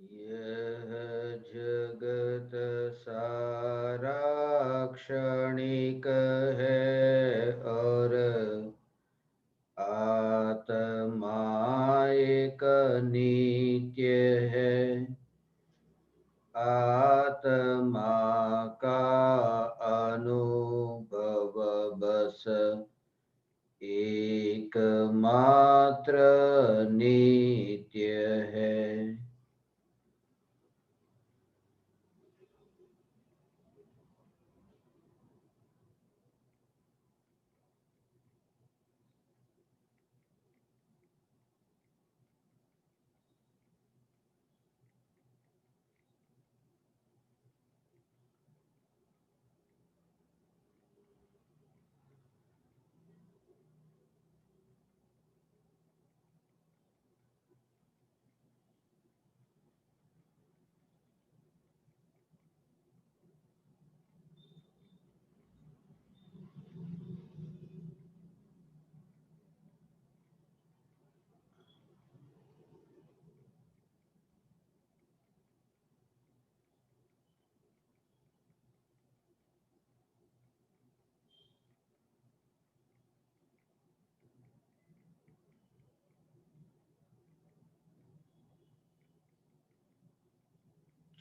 यह जगत सारा क्षणिक है और आत्मा एक नित्य है। आत्मा का अनुभव बस एकमात्र नित्य है।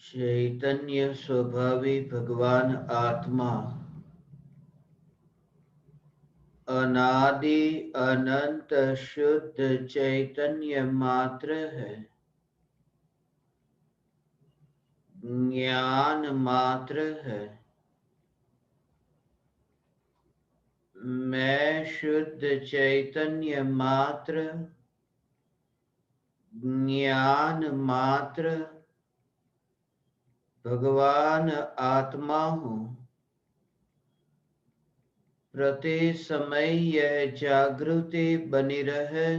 चैतन्य स्वभावी भगवान आत्मा अनादि अनंत शुद्ध चैतन्य मात्र है, ज्ञान मात्र है। मैं शुद्ध चैतन्य मात्र, ज्ञान मात्र भगवान आत्मा हूँ। प्रति समय यह जागृति बनी रहे,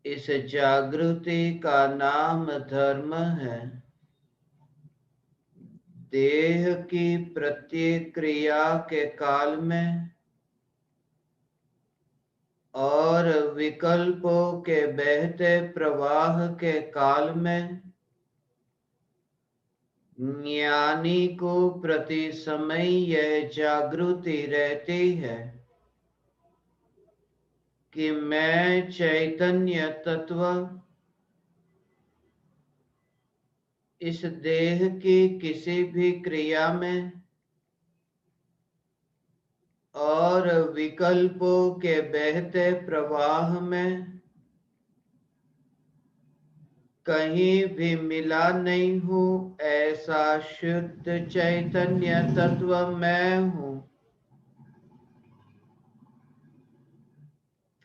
इस जागृति का नाम धर्म है। देह की प्रत्येक क्रिया के काल में और विकल्पों के बहते प्रवाह के काल में ज्ञानी को प्रति समय यह जागृति रहती है कि मैं चैतन्य तत्व इस देह की किसी भी क्रिया में और विकल्पों के बहते प्रवाह में कहीं भी मिला नहीं हूँ। ऐसा शुद्ध चैतन्य तत्व मैं हूँ।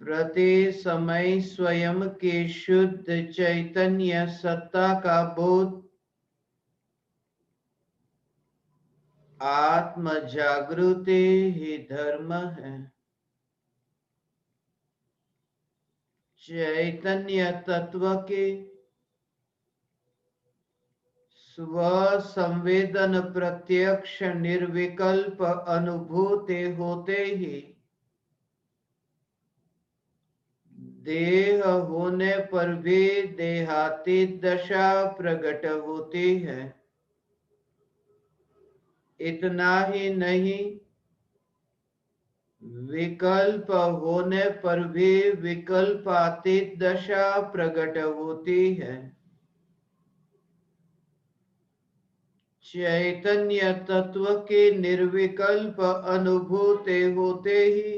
प्रति समय स्वयं की शुद्ध चैतन्य सत्ता का बोध आत्म जागृति ही धर्म है। चैतन्य तत्व के स्व संवेदन प्रत्यक्ष निर्विकल्प अनुभूति होते ही देह होने पर भी देहातीत दशा प्रकट होती है। इतना ही नहीं, विकल्प होने पर भी विकल्पातीत दशा प्रकट होती है। चैतन्य तत्व की निर्विकल्प अनुभूति होते ही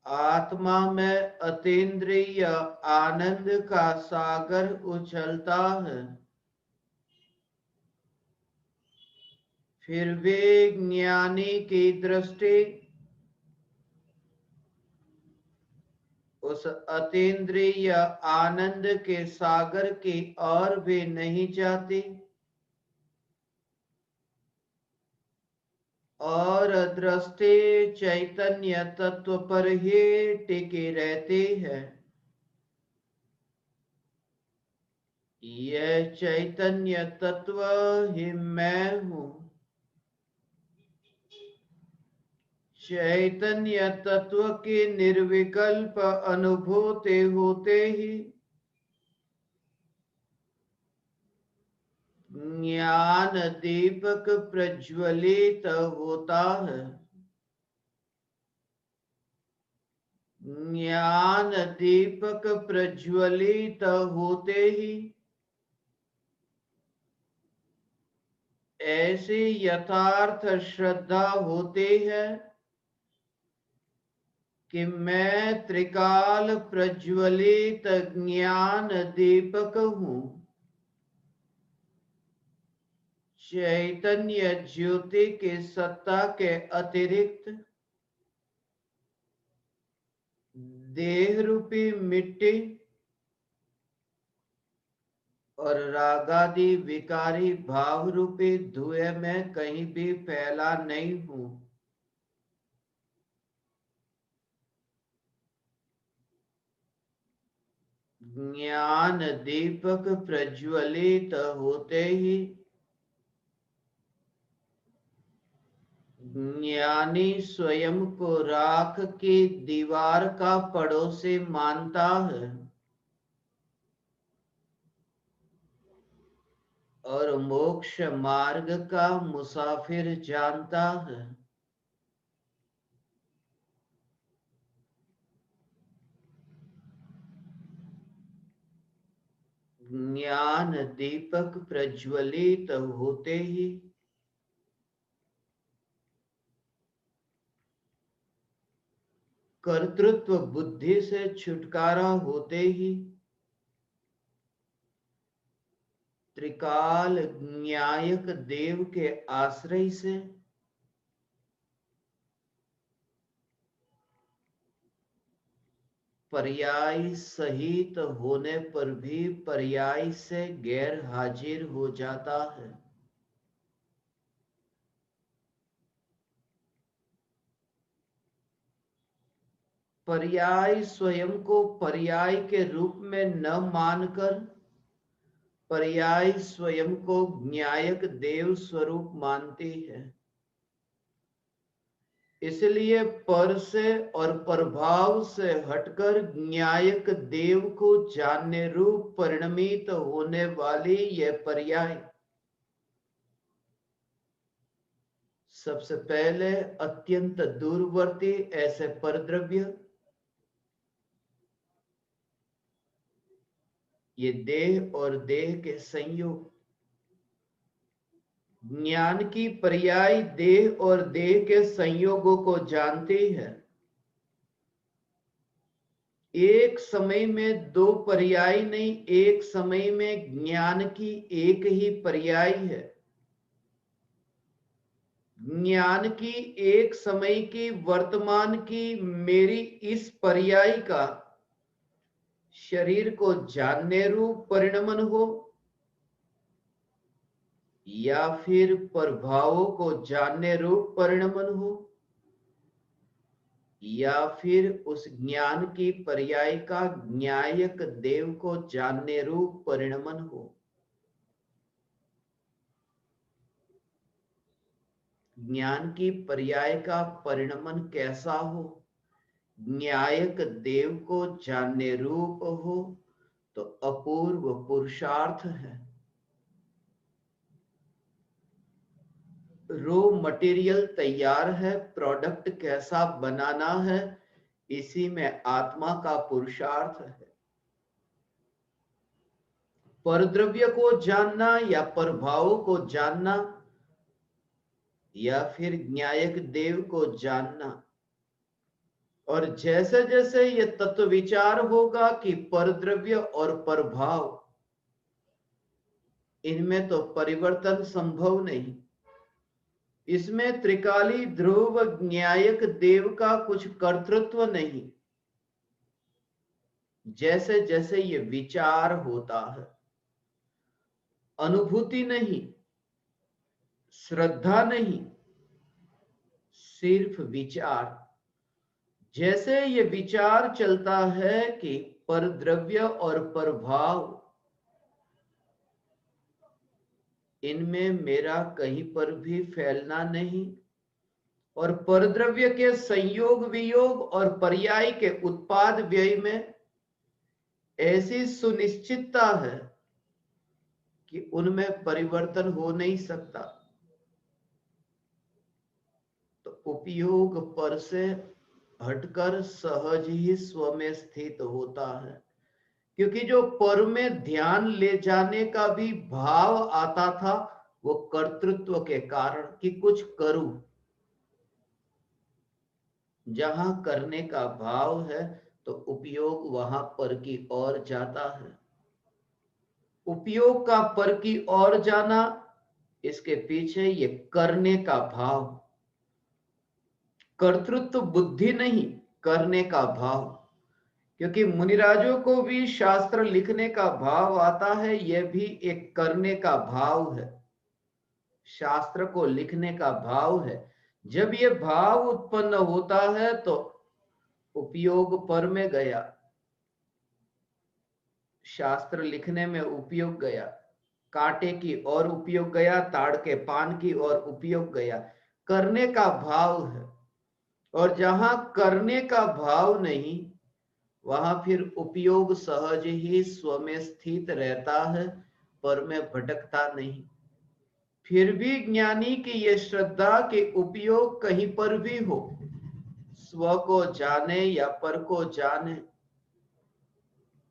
आत्मा में अतीन्द्रिय आनंद का सागर उछलता है। फिर भी ज्ञानी की दृष्टि उस अतीन्द्रिय आनंद के सागर की ओर भी नहीं जाती और दृष्टि चैतन्य तत्व पर ही टिकी रहती है। यह चैतन्य तत्व ही मैं हूँ। चैतन्य तत्व के निर्विकल्प अनुभूति होते ही ज्ञान दीपक प्रज्वलित होता है। ज्ञान दीपक प्रज्वलित होते ही ऐसी यथार्थ श्रद्धा होती है कि मैं त्रिकाल प्रज्वलित ज्ञान दीपक हूँ। चैतन्य ज्योति की सत्ता के अतिरिक्त देह रूपी मिट्टी और रागादि विकारी भाव रूपी धुएं में कहीं भी फैला नहीं हूं। ज्ञान दीपक प्रज्वलित होते ही ज्ञानी स्वयं को राख की दीवार का पड़ोसी मानता है और मोक्ष मार्ग का मुसाफिर जानता है। ज्ञान दीपक प्रज्वलित होते ही कर्तृत्व बुद्धि से छुटकारा होते ही त्रिकाल न्यायक देव के आश्रय से पर्याय सहित होने पर भी पर्याय से गैर हाजिर हो जाता है। पर्याय स्वयं को पर्याय के रूप में न मानकर पर्याय स्वयं को न्यायक देव स्वरूप मानती है। इसलिए पर से और प्रभाव से हटकर न्यायक देव को जानने रूप परिणमित होने वाली यह पर्याय सबसे पहले अत्यंत दूरवर्ती ऐसे परद्रव्य, ये देह और देह के संयोग, ज्ञान की पर्याय देह और देह के संयोगों को जानती है। एक समय में दो पर्याय नहीं, एक समय में ज्ञान की एक ही पर्याय है। ज्ञान की एक समय की वर्तमान की मेरी इस पर्याय का शरीर को जानने रूप परिणमन हो या फिर प्रभावों को जानने रूप परिणमन हो या फिर उस ज्ञान की पर्याय का न्यायक देव को जानने रूप परिणमन हो, ज्ञान की पर्याय का परिणमन कैसा हो, न्यायक देव को जानने रूप हो, तो अपूर्व पुरुषार्थ है। रो मटेरियल तैयार है, प्रोडक्ट कैसा बनाना है, इसी में आत्मा का पुरुषार्थ है। परद्रव्य को जानना या प्रभावों को जानना या फिर न्यायक देव को जानना, और जैसे जैसे ये तत्व विचार होगा कि परद्रव्य और प्रभाव, इनमें तो परिवर्तन संभव नहीं, इसमें त्रिकाली ध्रुव न्यायक देव का कुछ कर्तृत्व नहीं, जैसे जैसे ये विचार होता है, अनुभूति नहीं, श्रद्धा नहीं, सिर्फ विचार, जैसे ये विचार चलता है कि परद्रव्य और प्रभाव, इनमें मेरा कहीं पर भी फैलना नहीं, और परद्रव्य के संयोग वियोग और पर्याय के उत्पाद व्यय में ऐसी सुनिश्चितता है कि उनमें परिवर्तन हो नहीं सकता, तो उपयोग पर से हटकर सहज ही स्व में स्थित होता है। क्योंकि जो पर में ध्यान ले जाने का भी भाव आता था वो कर्तृत्व के कारण कि कुछ करूं, जहां करने का भाव है तो उपयोग वहां पर की ओर जाता है। उपयोग का पर की ओर जाना, इसके पीछे ये करने का भाव, कर्तृत्व बुद्धि नहीं, करने का भाव। क्योंकि मुनिराजों को भी शास्त्र लिखने का भाव आता है, यह भी एक करने का भाव है, शास्त्र को लिखने का भाव है। जब ये भाव उत्पन्न होता है तो उपयोग पर में गया, शास्त्र लिखने में उपयोग गया, कांटे की ओर उपयोग गया, ताड़ के पान की ओर उपयोग गया, करने का भाव है। और जहां करने का भाव नहीं, वहां फिर उपयोग सहज ही स्व में स्थित रहता है, पर में भटकता नहीं। फिर भी ज्ञानी की ये श्रद्धा कि उपयोग कहीं पर भी हो, स्व को जाने या पर को जाने,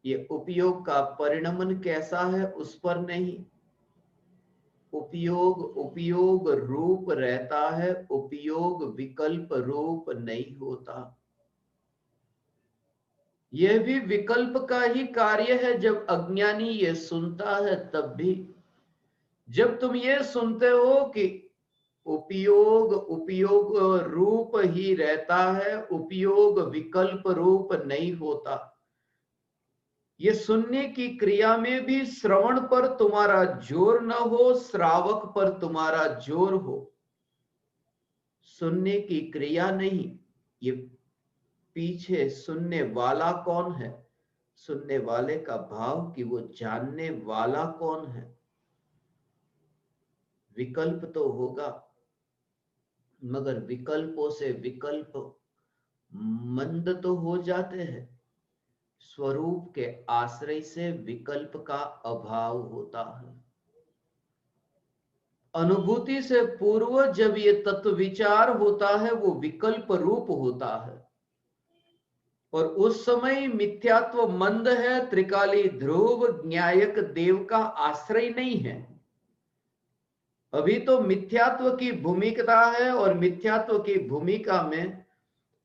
ये उपयोग का परिणमन कैसा है उस पर नहीं, उपयोग उपयोग रूप रहता है, उपयोग विकल्प रूप नहीं होता। यह भी विकल्प का ही कार्य है। जब अज्ञानी ये सुनता है तब भी, जब तुम ये सुनते हो कि उपयोग उपयोग रूप ही रहता है, उपयोग विकल्प रूप नहीं होता, ये सुनने की क्रिया में भी श्रवण पर तुम्हारा जोर न हो, श्रावक पर तुम्हारा जोर हो। सुनने की क्रिया नहीं, ये पीछे सुनने वाला कौन है, सुनने वाले का भाव कि वो जानने वाला कौन है। विकल्प तो होगा, मगर विकल्पों से विकल्प मंद तो हो जाते हैं। स्वरूप के आश्रय से विकल्प का अभाव होता है। अनुभूति से पूर्व जब ये तत्व विचार होता है वो विकल्प रूप होता है, और उस समय मिथ्यात्व मंद है, त्रिकाली ध्रुव न्यायक देव का आश्रय नहीं है। अभी तो मिथ्यात्व की भूमिका है, और मिथ्यात्व की भूमिका में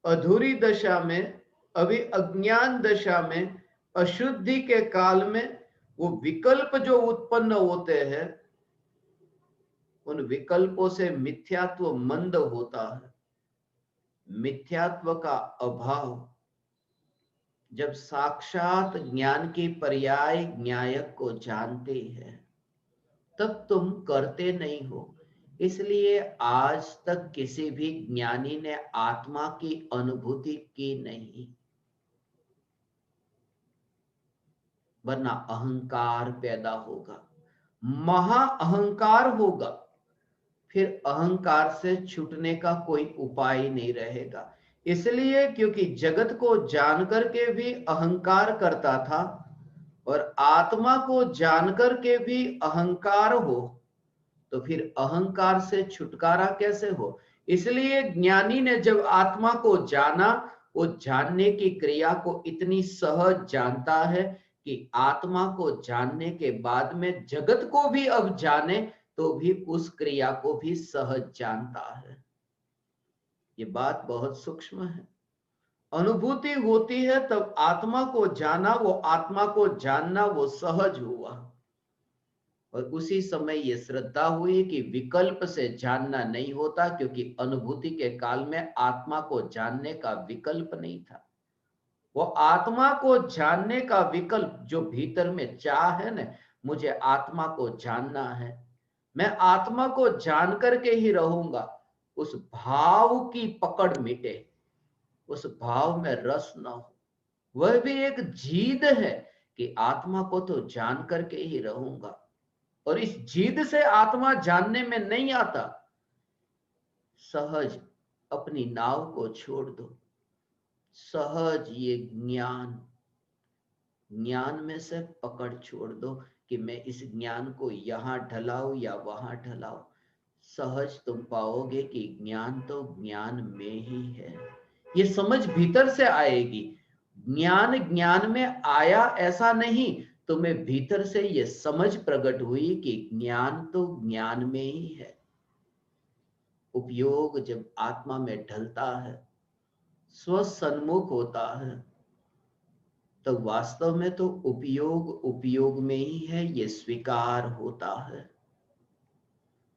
अधूरी दशा में, अभी अज्ञान दशा में, अशुद्धि के काल में वो विकल्प जो उत्पन्न होते हैं, उन विकल्पों से मिथ्यात्व मंद होता है। मिथ्यात्व का अभाव, जब साक्षात ज्ञान की पर्याय न्यायक को जानते हैं तब तुम करते नहीं हो। इसलिए आज तक किसी भी ज्ञानी ने आत्मा की अनुभूति की नहीं, वरना अहंकार पैदा होगा, महा अहंकार होगा, फिर अहंकार से छूटने का कोई उपाय नहीं रहेगा। इसलिए क्योंकि जगत को जानकर के भी अहंकार करता था, और आत्मा को जानकर के भी अहंकार हो, तो फिर अहंकार से छुटकारा कैसे हो। इसलिए ज्ञानी ने जब आत्मा को जाना, वो जानने की क्रिया को इतनी सहज जानता है कि आत्मा को जानने के बाद में जगत को भी अब जाने तो भी उस क्रिया को भी सहज जानता है। ये बात बहुत सूक्ष्म है। अनुभूति होती है तब आत्मा को जाना, वो आत्मा को जानना वो सहज हुआ, और उसी समय ये श्रद्धा हुई कि विकल्प से जानना नहीं होता, क्योंकि अनुभूति के काल में आत्मा को जानने का विकल्प नहीं था। वो आत्मा को जानने का विकल्प जो भीतर में चाह है ना, मुझे आत्मा को जानना है, मैं आत्मा को जान करके ही रहूंगा, उस भाव की पकड़ मिटे, उस भाव में रस न हो। वह भी एक जीद है कि आत्मा को तो जान करके ही रहूंगा, और इस जीद से आत्मा जानने में नहीं आता। सहज अपनी नाव को छोड़ दो। सहज ये ज्ञान में से पकड़ छोड़ दो कि मैं इस ज्ञान को यहां ढलाऊं या वहां ढलाऊं। सहज तुम पाओगे कि ज्ञान तो ज्ञान में ही है। ये समझ भीतर से आएगी। ज्ञान में आया ऐसा नहीं, तुम्हें भीतर से ये समझ प्रकट हुई कि ज्ञान तो ज्ञान में ही है। उपयोग जब आत्मा में ढलता है, स्वसन्मुख होता है, तो वास्तव में तो उपयोग में ही है, ये स्वीकार होता है।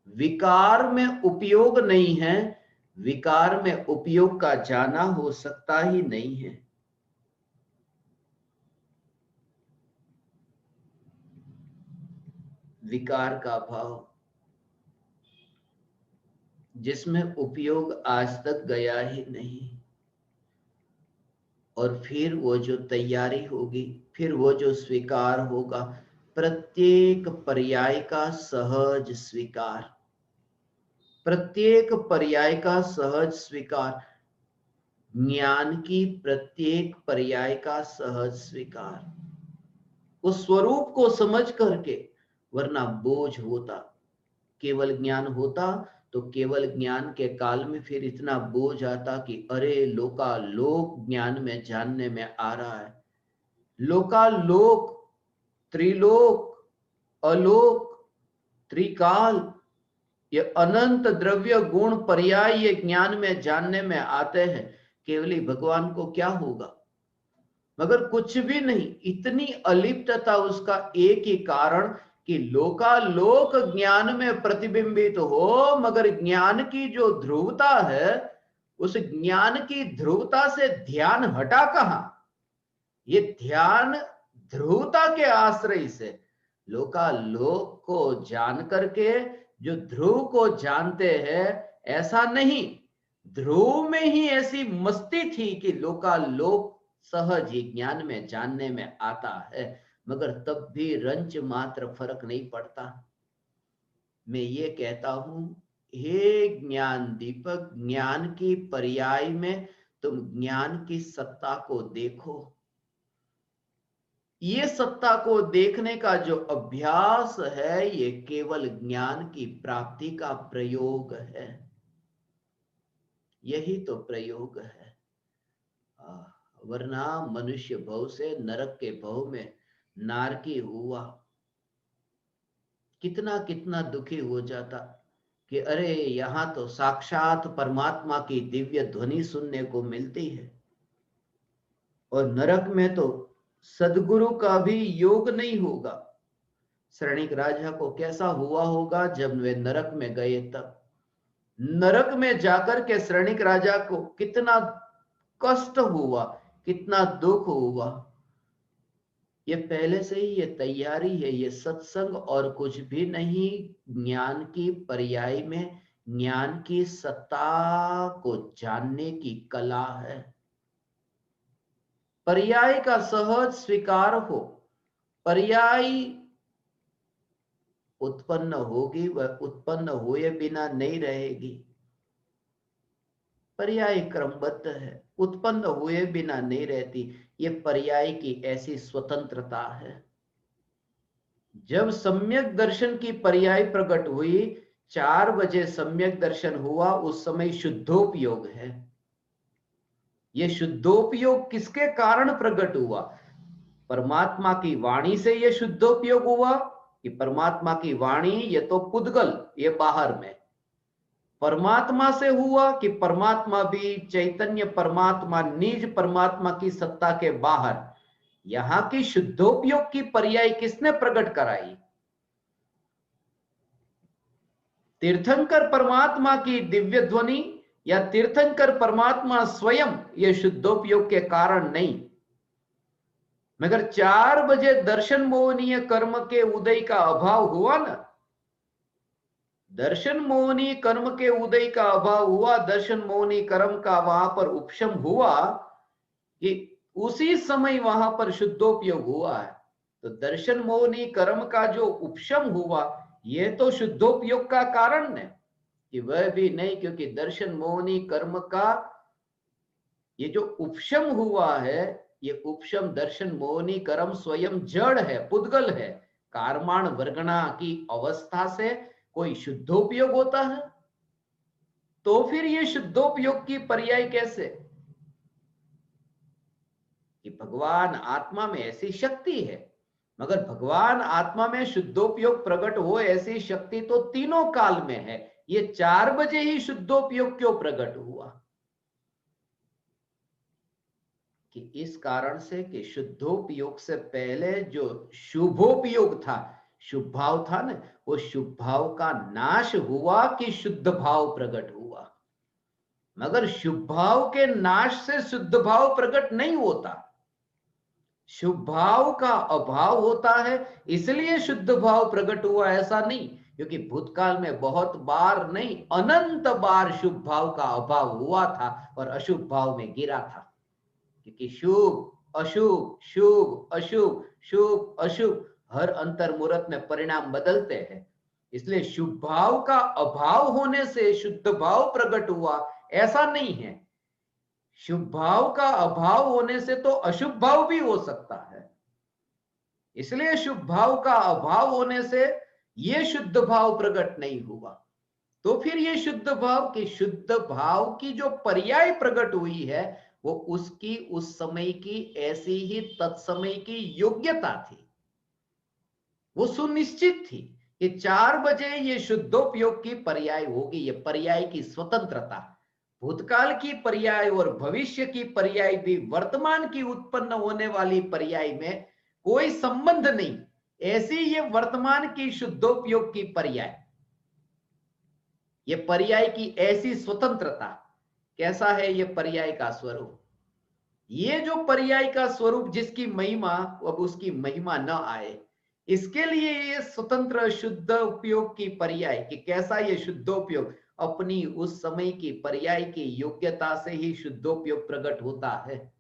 विकार में उपयोग नहीं है, विकार में उपयोग का जाना हो सकता ही नहीं है। विकार का भाव जिसमें उपयोग आज तक गया ही नहीं, और फिर वो जो तैयारी होगी, फिर वो जो स्वीकार होगा, प्रत्येक पर्याय का सहज स्वीकार, प्रत्येक पर्याय का सहज स्वीकार, ज्ञान की प्रत्येक पर्याय का सहज स्वीकार, उस स्वरूप को समझ करके। वरना बोझ होता, केवल ज्ञान होता तो केवल ज्ञान के काल में फिर इतना बोझ आता कि अरे लोकालोक ज्ञान में जानने में आ रहा है। लोकालोक, त्रिलोक, अलोक, त्रिकाल, ये अनंत द्रव्य गुण पर्याय ये ज्ञान में जानने में आते हैं। केवली भगवान को क्या होगा? मगर कुछ भी नहीं। इतनी अलिप्तता उसका एक ही कारण कि लोकालोक ज्ञान में प्रतिबिंबित हो, मगर ज्ञान की जो ध्रुवता है, उस ज्ञान की ध्रुवता से ध्यान हटा कहां? ये ध्यान ध्रुवता के आश्रय से लोकालोक को जान करके जो ध्रुव को जानते हैं, ऐसा नहीं। ध्रुव में ही ऐसी मस्ती थी कि लोकालोक सहज ही ज्ञान में जानने में आता है, मगर तब भी रंच मात्र फर्क नहीं पड़ता। मैं ये कहता हूं, हे ज्ञान दीपक, ज्ञान की पर्याय में तुम ज्ञान की सत्ता को देखो। ये सत्ता को देखने का जो अभ्यास है, ये केवल ज्ञान की प्राप्ति का प्रयोग है। यही तो प्रयोग है। वरना मनुष्य भव से नरक के भव में नारकी हुआ, कितना कितना दुखी हो जाता कि अरे यहां तो साक्षात परमात्मा की दिव्य ध्वनि सुनने को मिलती है, और नरक में तो सदगुरु का भी योग नहीं होगा। श्रेणिक राजा को कैसा हुआ होगा जब वे नरक में गए? तब नरक में जाकर के श्रेणिक राजा को कितना कष्ट हुआ, कितना दुख हुआ। ये पहले से ही ये तैयारी है, ये सत्संग और कुछ भी नहीं। ज्ञान की पर्याय में ज्ञान की सत्ता को जानने की कला है। पर्याय का सहज स्वीकार हो। पर्याय उत्पन्न होगी, वह उत्पन्न हुए बिना नहीं रहेगी। पर्याय क्रमबद्ध है, उत्पन्न हुए बिना नहीं रहती। ये पर्याय की ऐसी स्वतंत्रता है। जब सम्यक दर्शन की पर्याय प्रकट हुई, 4 बजे सम्यक दर्शन हुआ, उस समय शुद्धोपयोग है। ये शुद्धोपयोग किसके कारण प्रकट हुआ? परमात्मा की वाणी से ये शुद्धोपयोग हुआ कि परमात्मा की वाणी ये तो पुद्गल, ये बाहर में। परमात्मा से हुआ कि परमात्मा भी चैतन्य परमात्मा निज परमात्मा की सत्ता के बाहर। यहां की शुद्धोपयोग की पर्याय किसने प्रकट कराई? तीर्थंकर परमात्मा की दिव्य ध्वनि या तीर्थंकर परमात्मा स्वयं? ये शुद्धोपयोग के कारण नहीं, मगर 4 बजे दर्शन मोहनीय कर्म के उदय का अभाव हुआ ना। दर्शन मोहनी कर्म के उदय का अभाव हुआ, दर्शन मोहनी कर्म का वहां पर उपशम हुआ कि उसी समय वहां पर शुद्धोपयोग हुआ है। तो दर्शन मोहनी कर्म का जो उपशम हुआ, यह तो शुद्धोपयोग का कारण है। कि वह भी नहीं, क्योंकि दर्शन मोहनी कर्म का ये जो उपशम हुआ है, ये उपशम दर्शन मोहनी कर्म स्वयं जड़ है, पुद्गल है। कारमाण वर्गणा की अवस्था से कोई शुद्धोपयोग होता है? तो फिर ये शुद्धोपयोग की पर्याय कैसे? कि भगवान आत्मा में ऐसी शक्ति है, मगर भगवान आत्मा में शुद्धोपयोग प्रकट हो ऐसी शक्ति तो तीनों काल में है, ये 4 बजे ही शुद्धोपयोग क्यों प्रकट हुआ? कि इस कारण से कि शुद्धोपयोग से पहले जो शुभोपयोग था, शुभ भाव था ना, वो शुभ भाव का नाश हुआ कि शुद्ध भाव प्रकट हुआ। मगर शुभ भाव के नाश से शुद्ध भाव प्रकट नहीं होता, शुभ भाव का अभाव होता है, इसलिए शुद्ध भाव प्रकट हुआ, ऐसा नहीं। क्योंकि भूतकाल में बहुत बार नहीं, अनंत बार शुभ भाव का अभाव हुआ था और अशुभ भाव में गिरा था। क्योंकि शुभ अशुभ, शुभ अशुभ, शुभ अशुभ हर अंतर मुहूर्त में परिणाम बदलते हैं। इसलिए शुभ भाव का अभाव होने से शुद्ध भाव प्रकट हुआ, ऐसा नहीं है। शुभ भाव का अभाव होने से तो अशुभ भाव भी हो सकता है, इसलिए शुभ भाव का अभाव होने से यह शुद्ध भाव प्रकट नहीं हुआ। तो फिर ये शुद्ध भाव की, शुद्ध भाव की जो पर्याय प्रकट हुई है, वो उसकी उस समय की ऐसी ही तत्समय की योग्यता थी, वो सुनिश्चित थी कि 4 बजे ये शुद्धोपयोग की पर्याय होगी। ये पर्याय की स्वतंत्रता, भूतकाल की पर्याय और भविष्य की पर्याय भी वर्तमान की उत्पन्न होने वाली पर्याय में कोई संबंध नहीं, ऐसी ये वर्तमान की शुद्धोपयोग की पर्याय, ये पर्याय की ऐसी स्वतंत्रता। कैसा है ये पर्याय का स्वरूप? ये जो पर्याय का स्वरूप जिसकी महिमा अब उसकी महिमा न आए, इसके लिए ये स्वतंत्र शुद्ध उपयोग की पर्याय कि कैसा ये शुद्धोपयोग अपनी उस समय की पर्याय की योग्यता से ही शुद्धोपयोग प्रकट होता है।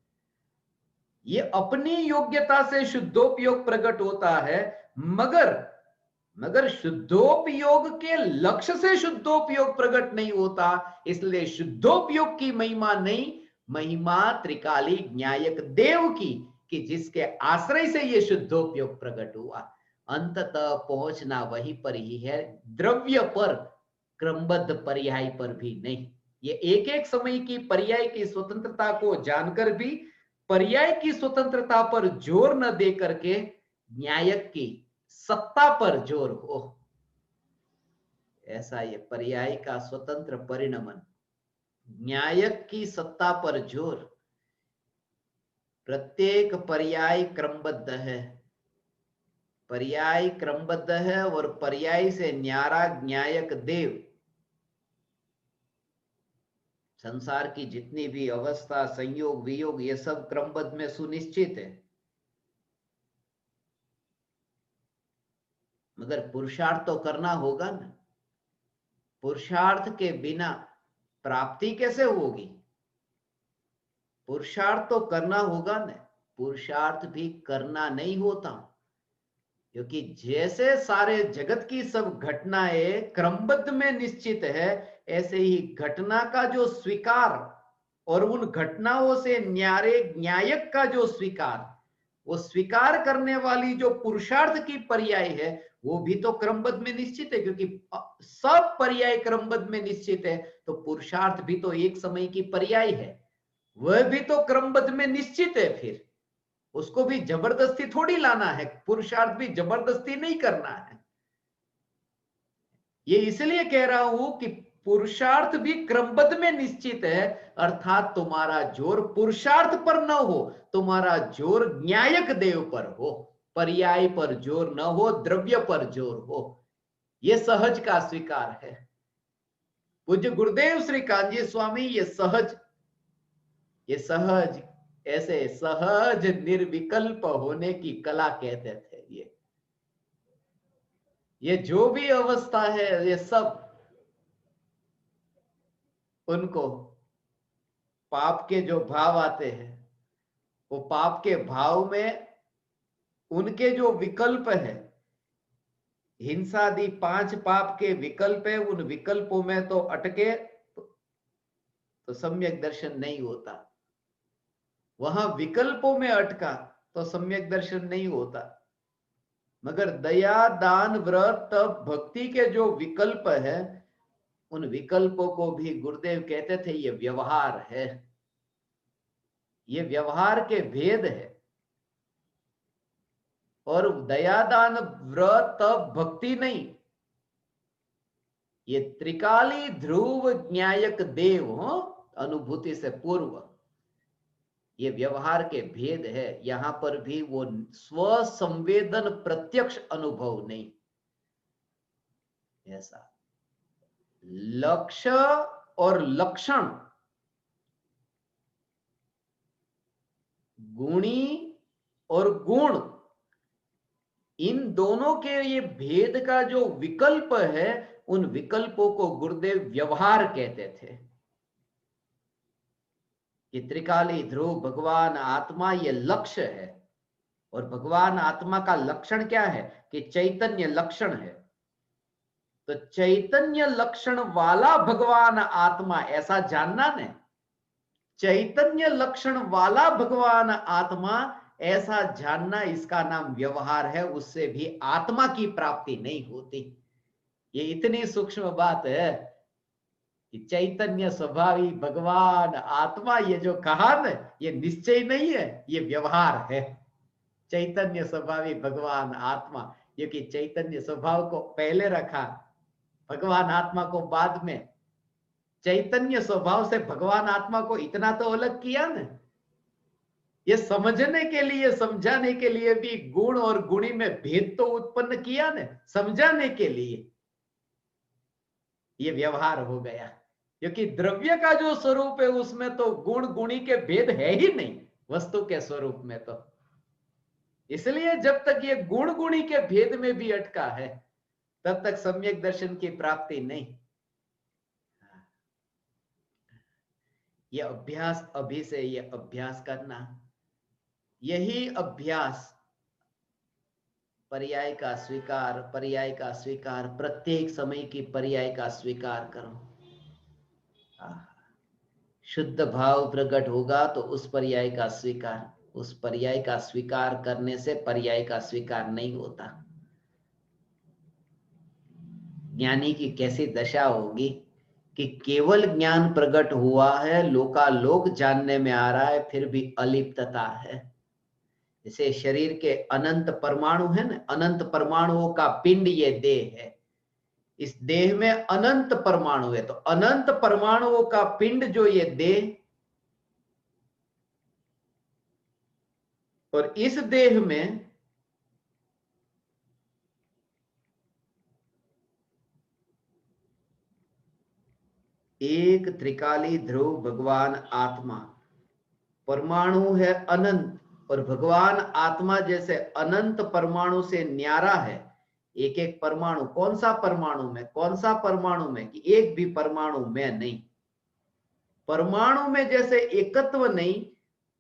ये अपनी योग्यता से शुद्धोपयोग प्रकट होता है, मगर शुद्धोपयोग के लक्ष्य से शुद्धोपयोग प्रकट नहीं होता। इसलिए शुद्धोपयोग की महिमा नहीं, महिमा त्रिकाली न्यायक देव की, कि जिसके आश्रय से ये शुद्धोपयोग प्रकट हुआ। अंततः पहुंचना वहीं पर ही है, द्रव्य पर, क्रमबद्ध पर्याय पर भी नहीं। ये एक एक समय की पर्याय की स्वतंत्रता को जानकर भी पर्याय की स्वतंत्रता पर जोर न दे करके न्यायक की सत्ता पर जोर हो, ऐसा ये पर्याय का स्वतंत्र परिणमन, न्यायक की सत्ता पर जोर। प्रत्येक पर्याय क्रमबद्ध है, पर्याय क्रमबद्ध है और पर्याय से न्यारा न्यायक देव। संसार की जितनी भी अवस्था, संयोग, वियोग, ये सब क्रमबद्ध में सुनिश्चित है, मगर पुरुषार्थ तो करना होगा ना। पुरुषार्थ के बिना प्राप्ति कैसे होगी? पुरुषार्थ तो करना होगा ना। पुरुषार्थ भी करना नहीं होता, क्योंकि जैसे सारे जगत की सब घटनाएं क्रमबद्ध में निश्चित है, ऐसे ही घटना का जो स्वीकार और उन घटनाओं से न्यारे न्यायक का जो स्वीकार, वो स्वीकार करने वाली जो पुरुषार्थ की पर्याय है, वो भी तो क्रमबद्ध में निश्चित है। क्योंकि सब पर्याय क्रमबद्ध में निश्चित है, तो पुरुषार्थ भी तो एक समय की पर्याय है, वह भी तो क्रमबद्ध में निश्चित है। फिर उसको भी जबरदस्ती थोड़ी लाना है, पुरुषार्थ भी जबरदस्ती नहीं करना है। ये इसलिए कह रहा हूं कि पुरुषार्थ भी क्रमबद्ध में निश्चित है, अर्थात तुम्हारा जोर पुरुषार्थ पर न हो, तुम्हारा जोर न्यायक देव पर हो, पर्याय पर जोर न हो, द्रव्य पर जोर हो। यह सहज का स्वीकार है। पूज्य गुरुदेव श्री कांजी स्वामी ये सहज, ऐसे सहज निर्विकल्प होने की कला कहते थे। ये जो भी अवस्था है, ये सब उनको पाप के जो भाव आते हैं, वो पाप के भाव में उनके जो विकल्प है, हिंसा आदि 5 पाप के विकल्प है, उन विकल्पों में तो अटके तो सम्यक दर्शन नहीं होता। वहां विकल्पों में अटका तो सम्यक दर्शन नहीं होता। मगर दया, दान, व्रत, तप, भक्ति के जो विकल्प है, उन विकल्पों को भी गुरुदेव कहते थे ये व्यवहार है, ये व्यवहार के भेद है। और दया, दान, व्रत, तप, भक्ति नहीं, ये त्रिकाली ध्रुव न्यायक देव हो, अनुभूति से पूर्व, ये व्यवहार के भेद है। यहां पर भी वो स्व संवेदन प्रत्यक्ष अनुभव नहीं। ऐसा लक्ष्य और लक्षण, गुणी और गुण, इन दोनों के ये भेद का जो विकल्प है, उन विकल्पों को गुरुदेव व्यवहार कहते थे। ये त्रिकाली ध्रुव भगवान आत्मा ये लक्ष्य है। और भगवान आत्मा का लक्षण क्या है कि चैतन्य लक्षण है। तो चैतन्य लक्षण वाला भगवान आत्मा, ऐसा जानना ने, चैतन्य लक्षण वाला भगवान आत्मा ऐसा जानना, इसका नाम व्यवहार है। उससे भी आत्मा की प्राप्ति नहीं होती। ये इतनी सूक्ष्म बात है कि चैतन्य स्वभावी भगवान आत्मा, ये जो कहा न, ये निश्चय नहीं है, ये व्यवहार है। चैतन्य स्वभावी भगवान आत्मा, क्योंकि चैतन्य स्वभाव को पहले रखा, भगवान आत्मा को बाद में। चैतन्य स्वभाव से भगवान आत्मा को इतना तो अलग किया न। ये समझने के लिए, समझाने के लिए भी गुण और गुणी में भेद तो उत्पन्न किया न, समझाने के लिए। ये व्यवहार हो गया, क्योंकि द्रव्य का जो स्वरूप है उसमें तो गुण गुणी के भेद है ही नहीं, वस्तु के स्वरूप में तो। इसलिए जब तक ये गुण गुणी के भेद में भी अटका है, तब तक सम्यक दर्शन की प्राप्ति नहीं। ये अभ्यास, अभी से ये अभ्यास करना, यही अभ्यास, पर्याय का स्वीकार, पर्याय का स्वीकार, प्रत्येक समय की पर्याय का स्वीकार करो। शुद्ध भाव प्रकट होगा तो उस पर्याय का स्वीकार, उस पर्याय का स्वीकार करने से पर्याय का स्वीकार नहीं होता। ज्ञानी की कैसी दशा होगी कि केवल ज्ञान प्रकट हुआ है, लोकालोक जानने में आ रहा है, फिर भी अलिप्तता है। जैसे शरीर के अनंत परमाणु है ना, अनंत परमाणुओं का पिंड ये देह है। इस देह में अनंत परमाणु है, तो अनंत परमाणुओं का पिंड जो ये देह, और इस देह में एक त्रिकाली ध्रुव भगवान आत्मा, परमाणु है अनंत, और भगवान आत्मा जैसे अनंत परमाणु से न्यारा है। एक एक परमाणु, कौन सा परमाणु में, कौन सा परमाणु में, कि एक भी परमाणु में नहीं। परमाणु में जैसे एकत्व नहीं,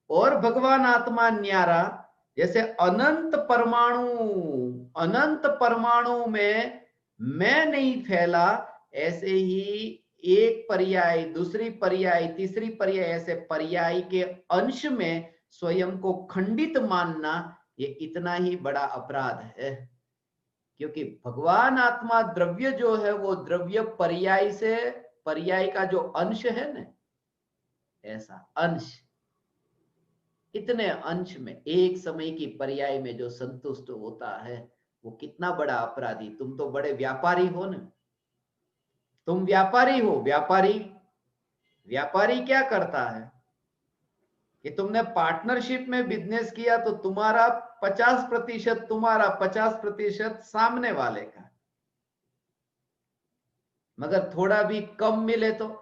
और भगवान आत्मा न्यारा, जैसे अनंत परमाणु में मैं नहीं फैला, ऐसे ही एक पर्याय, दूसरी पर्याय, तीसरी पर्याय, ऐसे पर्याय के अंश में स्वयं को खंडित मानना, ये इतना ही बड़ा अपराध है। क्योंकि भगवान आत्मा द्रव्य जो है, वो द्रव्य पर्याय से, पर्याय का जो अंश है ना, ऐसा अंश, इतने अंश में एक समय की पर्याय में जो संतुष्ट होता है, वो कितना बड़ा अपराधी। तुम तो बड़े व्यापारी हो ना, तुम व्यापारी हो। व्यापारी क्या करता है कि तुमने पार्टनरशिप में बिजनेस किया तो तुम्हारा 50% तुम्हारा, 50% सामने वाले का। मगर थोड़ा भी कम मिले तो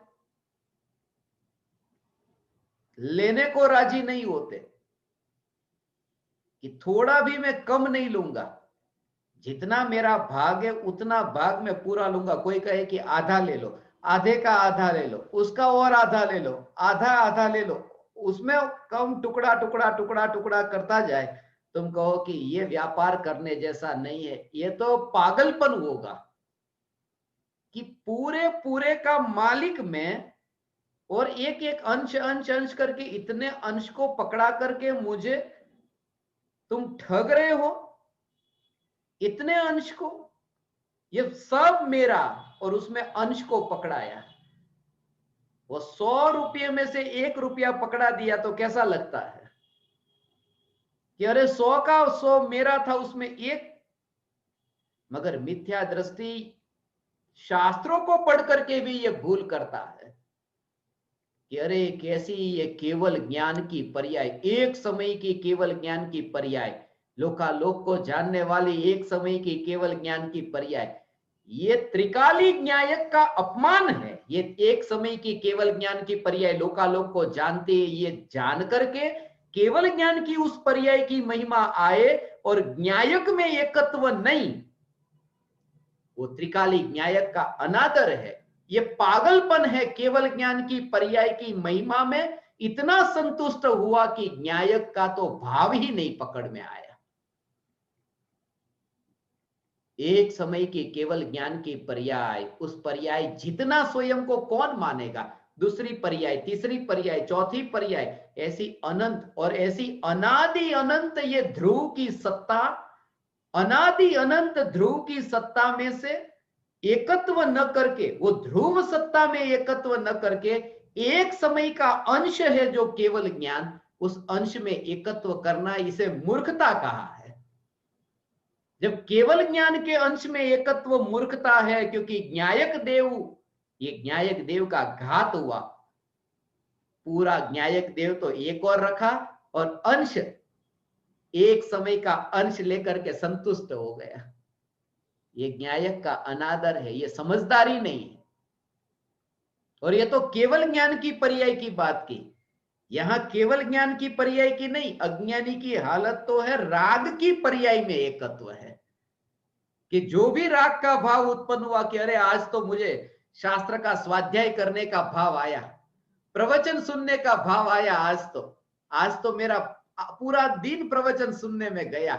लेने को राजी नहीं होते, कि थोड़ा भी मैं कम नहीं लूंगा, जितना मेरा भाग है उतना भाग मैं पूरा लूंगा। कोई कहे कि आधा ले लो, आधे का आधा ले लो, उसका और आधा ले लो, आधा आधा ले लो, उसमें कम टुकड़ा टुकड़ा टुकड़ा टुकड़ा करता जाए, तुम कहो कि ये व्यापार करने जैसा नहीं है, ये तो पागलपन होगा कि पूरे पूरे का मालिक मैं, और एक एक अंश अंश अंश करके इतने अंश को पकड़ा करके मुझे तुम ठग रहे हो। इतने अंश को, ये सब मेरा, और उसमें अंश को पकड़ाया। वो 100 रुपये में से 1 रुपया पकड़ा दिया तो कैसा लगता है कि अरे 100 का 100 मेरा था, उसमें एक। मगर मिथ्या दृष्टि शास्त्रों को पढ़ करके भी ये भूल करता है कि अरे कैसी ये केवल ज्ञान की पर्याय, एक समय की केवल ज्ञान की पर्याय, लोकालोक को जानने वाली एक समय की केवल ज्ञान की पर्याय, ये त्रिकाली न्यायक का अपमान है। ये एक समय की केवल ज्ञान की पर्याय लोकालोक को जानते, ये जान करके केवल ज्ञान की उस पर्याय की महिमा आए और न्यायक में एकत्व नहीं, वो त्रिकाली न्यायक का अनादर है। ये पागलपन है केवल ज्ञान की पर्याय की महिमा में इतना संतुष्ट हुआ कि न्यायक का तो भाव ही नहीं पकड़ में आया। एक समय की केवल ज्ञान की पर्याय, उस पर्याय जितना स्वयं को कौन मानेगा, दूसरी पर्याय, तीसरी पर्याय, चौथी पर्याय, ऐसी अनंत और ऐसी अनादि अनंत ये ध्रुव की सत्ता, अनादि अनंत ध्रुव की सत्ता में से एकत्व न करके, वो ध्रुव सत्ता में एकत्व न करके एक समय का अंश है जो केवल ज्ञान, उस अंश में एकत्व करना, इसे मूर्खता कहा है। जब केवल ज्ञान के अंश में एकत्व मूर्खता है, क्योंकि न्यायक देव, ये न्यायक देव का घात हुआ। पूरा न्यायक देव तो एक और रखा और अंश, एक समय का अंश लेकर के संतुष्ट हो गया। ये न्यायक का अनादर है, ये समझदारी नहीं है। और ये तो केवल ज्ञान की पर्याय की बात की, यहां केवल ज्ञान की पर्याय की नहीं, अज्ञानी की हालत तो है राग की पर्याय में एकत्व है कि जो भी राग का भाव उत्पन्न हुआ कि अरे आज तो मुझे शास्त्र का स्वाध्याय करने का भाव आया, प्रवचन सुनने का भाव आया, आज तो मेरा पूरा दिन प्रवचन सुनने में गया।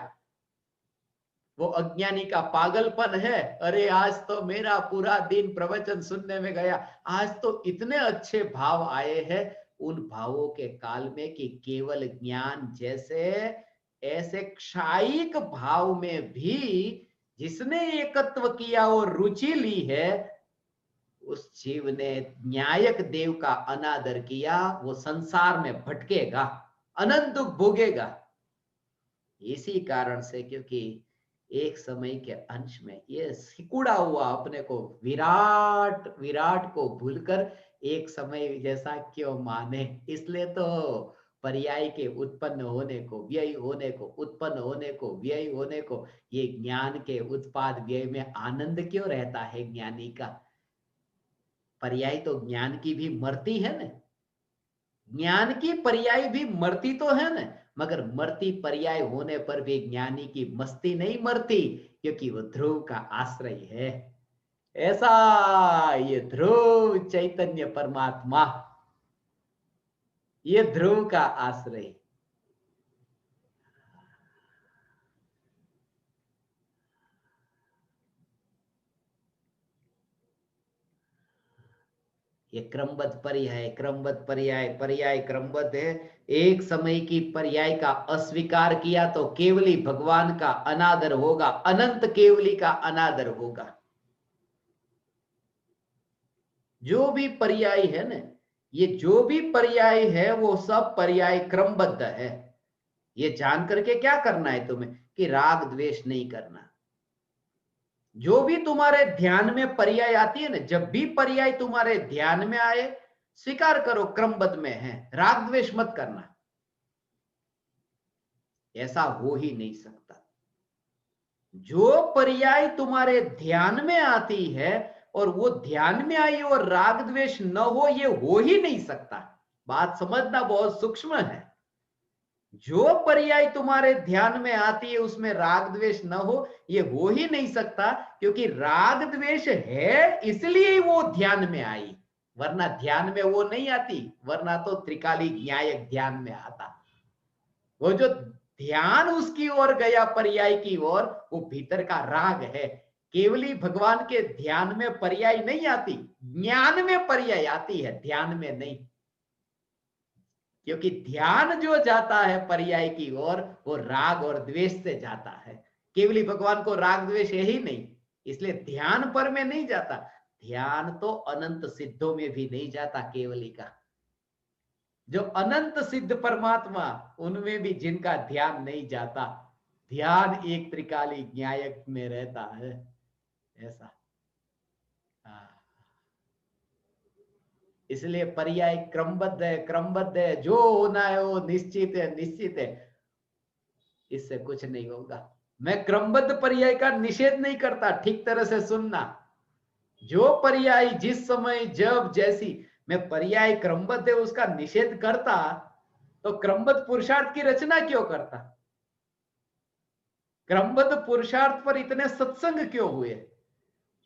वो अज्ञानी का पागलपन है, अरे आज तो मेरा पूरा दिन प्रवचन सुनने में गया, आज तो इतने अच्छे भाव आए हैं। उन भावों के काल में कि केवल ज्ञान जैसे ऐसे क्षायिक भाव में भी जिसने एकत्व किया और रुचि ली है, उस जीव ने न्यायक देव का अनादर किया, वो संसार में भटकेगा, अनंत दुख भोगेगा। इसी कारण से, क्योंकि एक समय के अंश में ये सिकुड़ा हुआ अपने को विराट विराट को भूलकर एक समय जैसा क्यों माने, इसलिए तो पर्याय के उत्पन्न होने को, व्यय होने को, उत्पन्न होने को, व्यय होने को, ये ज्ञान के उत्पाद व्यय में आनंद क्यों रहता है ज्ञानी का। पर्याय तो ज्ञान की भी मरती है ना, ज्ञान की पर्याय भी मरती तो है ना, मगर मरती पर्याय होने पर भी ज्ञानी की मस्ती नहीं मरती, क्योंकि वो ध्रुव का आश्रय है। ऐसा ये ध्रुव चैतन्य परमात्मा, ये ध्रुव का आश्रय। ये क्रमबद्ध पर्याय, क्रमबद्ध पर्याय, पर्याय क्रमबद्ध है। एक समय की पर्याय का अस्वीकार किया तो केवली भगवान का अनादर होगा, अनंत केवली का अनादर होगा। जो भी पर्याय है ना, ये जो भी पर्याय है वो सब पर्याय क्रमबद्ध है। ये जान करके क्या करना है तुम्हें कि राग द्वेष नहीं करना। जो भी तुम्हारे ध्यान में पर्याय आती है ना, जब भी पर्याय तुम्हारे ध्यान में आए, स्वीकार करो क्रमबद्ध में है, राग द्वेष मत करना। ऐसा हो ही नहीं सकता। जो पर्याय तुम्हारे ध्यान में आती है और वो ध्यान में आई और राग द्वेष न हो, ये हो ही नहीं सकता। बात समझना बहुत सूक्ष्म है। जो पर्याय तुम्हारे ध्यान में आती है उसमें राग द्वेष न हो, ये हो ही नहीं सकता, क्योंकि राग द्वेष है इसलिए वो ध्यान में आई, वरना ध्यान में वो नहीं आती, वरना तो त्रिकाली न्यायक ध्यान में आता। वो जो ध्यान उसकी ओर गया, पर्याय की ओर, वो भीतर का राग है। केवली भगवान के ध्यान में पर्याय नहीं आती, ज्ञान में पर्याय आती है, ध्यान में नहीं। क्योंकि ध्यान जो जाता है पर्याय की ओर, वो राग और द्वेष से जाता है। केवली भगवान को राग द्वेष है ही नहीं, इसलिए ध्यान पर में नहीं जाता। ध्यान तो अनंत सिद्धों में भी नहीं जाता केवली का। जो अनंत सिद्ध परमात्मा, उनमें भी जिनका ध्यान नहीं जाता, ध्यान एक त्रिकाली न्यायक में रहता है, ऐसा। हाँ। इसलिए पर्याय क्रमबद्ध है, क्रमबद्ध है, जो होना है वो निश्चित है, निश्चित है, इससे कुछ नहीं होगा। मैं क्रमबद्ध पर्याय का निषेध नहीं करता, ठीक तरह से सुनना। जो पर्याय जिस समय जब जैसी मैं पर्याय क्रमबद्ध है उसका निषेध करता, तो क्रमबद्ध पुरुषार्थ की रचना क्यों करता? क्रमबद्ध पुरुषार्थ पर इतने सत्संग क्यों हुए?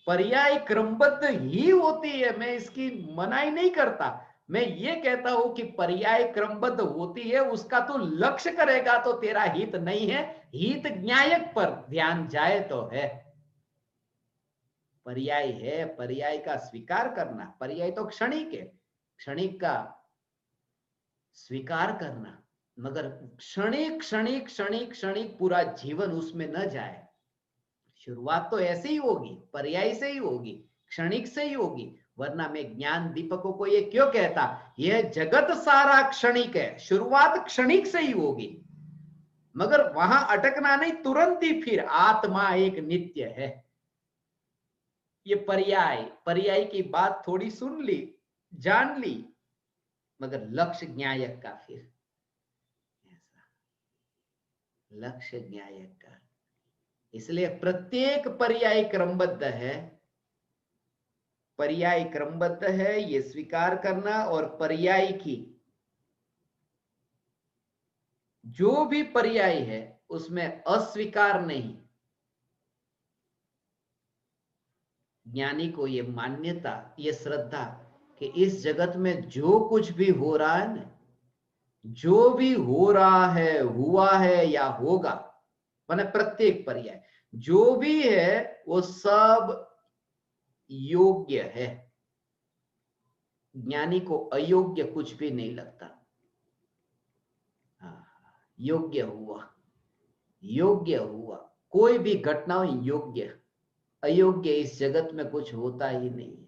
पर्याय क्रमबद्ध ही होती है, मैं इसकी मनाही नहीं करता। मैं ये कहता हूं कि पर्याय क्रमबद्ध होती है, उसका तो लक्ष्य करेगा तो तेरा हित नहीं है, हित न्यायक पर ध्यान जाए तो है। पर्याय है, पर्याय का स्वीकार करना, पर्याय तो क्षणिक है, क्षणिक का स्वीकार करना, मगर क्षणिक क्षणिक क्षणिक क्षणिक पूरा जीवन उसमें न जाए। शुरुआत तो ऐसे ही होगी, पर्याय से ही होगी, क्षणिक से ही होगी। वरना मैं ज्ञान दीपकों को ये क्यों कहता, यह जगत सारा क्षणिक है, शुरुआत क्षणिक से ही होगी, मगर वहां अटकना नहीं, तुरंत ही फिर आत्मा एक नित्य है। ये पर्याय, पर्याय की बात थोड़ी सुन ली, जान ली, मगर लक्ष्य न्यायक का, फिर ऐसा लक्ष्य न्यायक का। इसलिए प्रत्येक पर्याय क्रमबद्ध है, पर्याय क्रमबद्ध है, ये स्वीकार करना। और पर्याय की जो भी पर्याय है उसमें अस्वीकार नहीं। ज्ञानी को ये मान्यता, ये श्रद्धा कि इस जगत में जो कुछ भी हो रहा है ना, जो भी हो रहा है, हुआ है या होगा, माने प्रत्येक पर्याय जो भी है वो सब योग्य है। ज्ञानी को अयोग्य कुछ भी नहीं लगता। योग्य हुआ, योग्य हुआ, कोई भी घटना योग्य, अयोग्य इस जगत में कुछ होता ही नहीं है।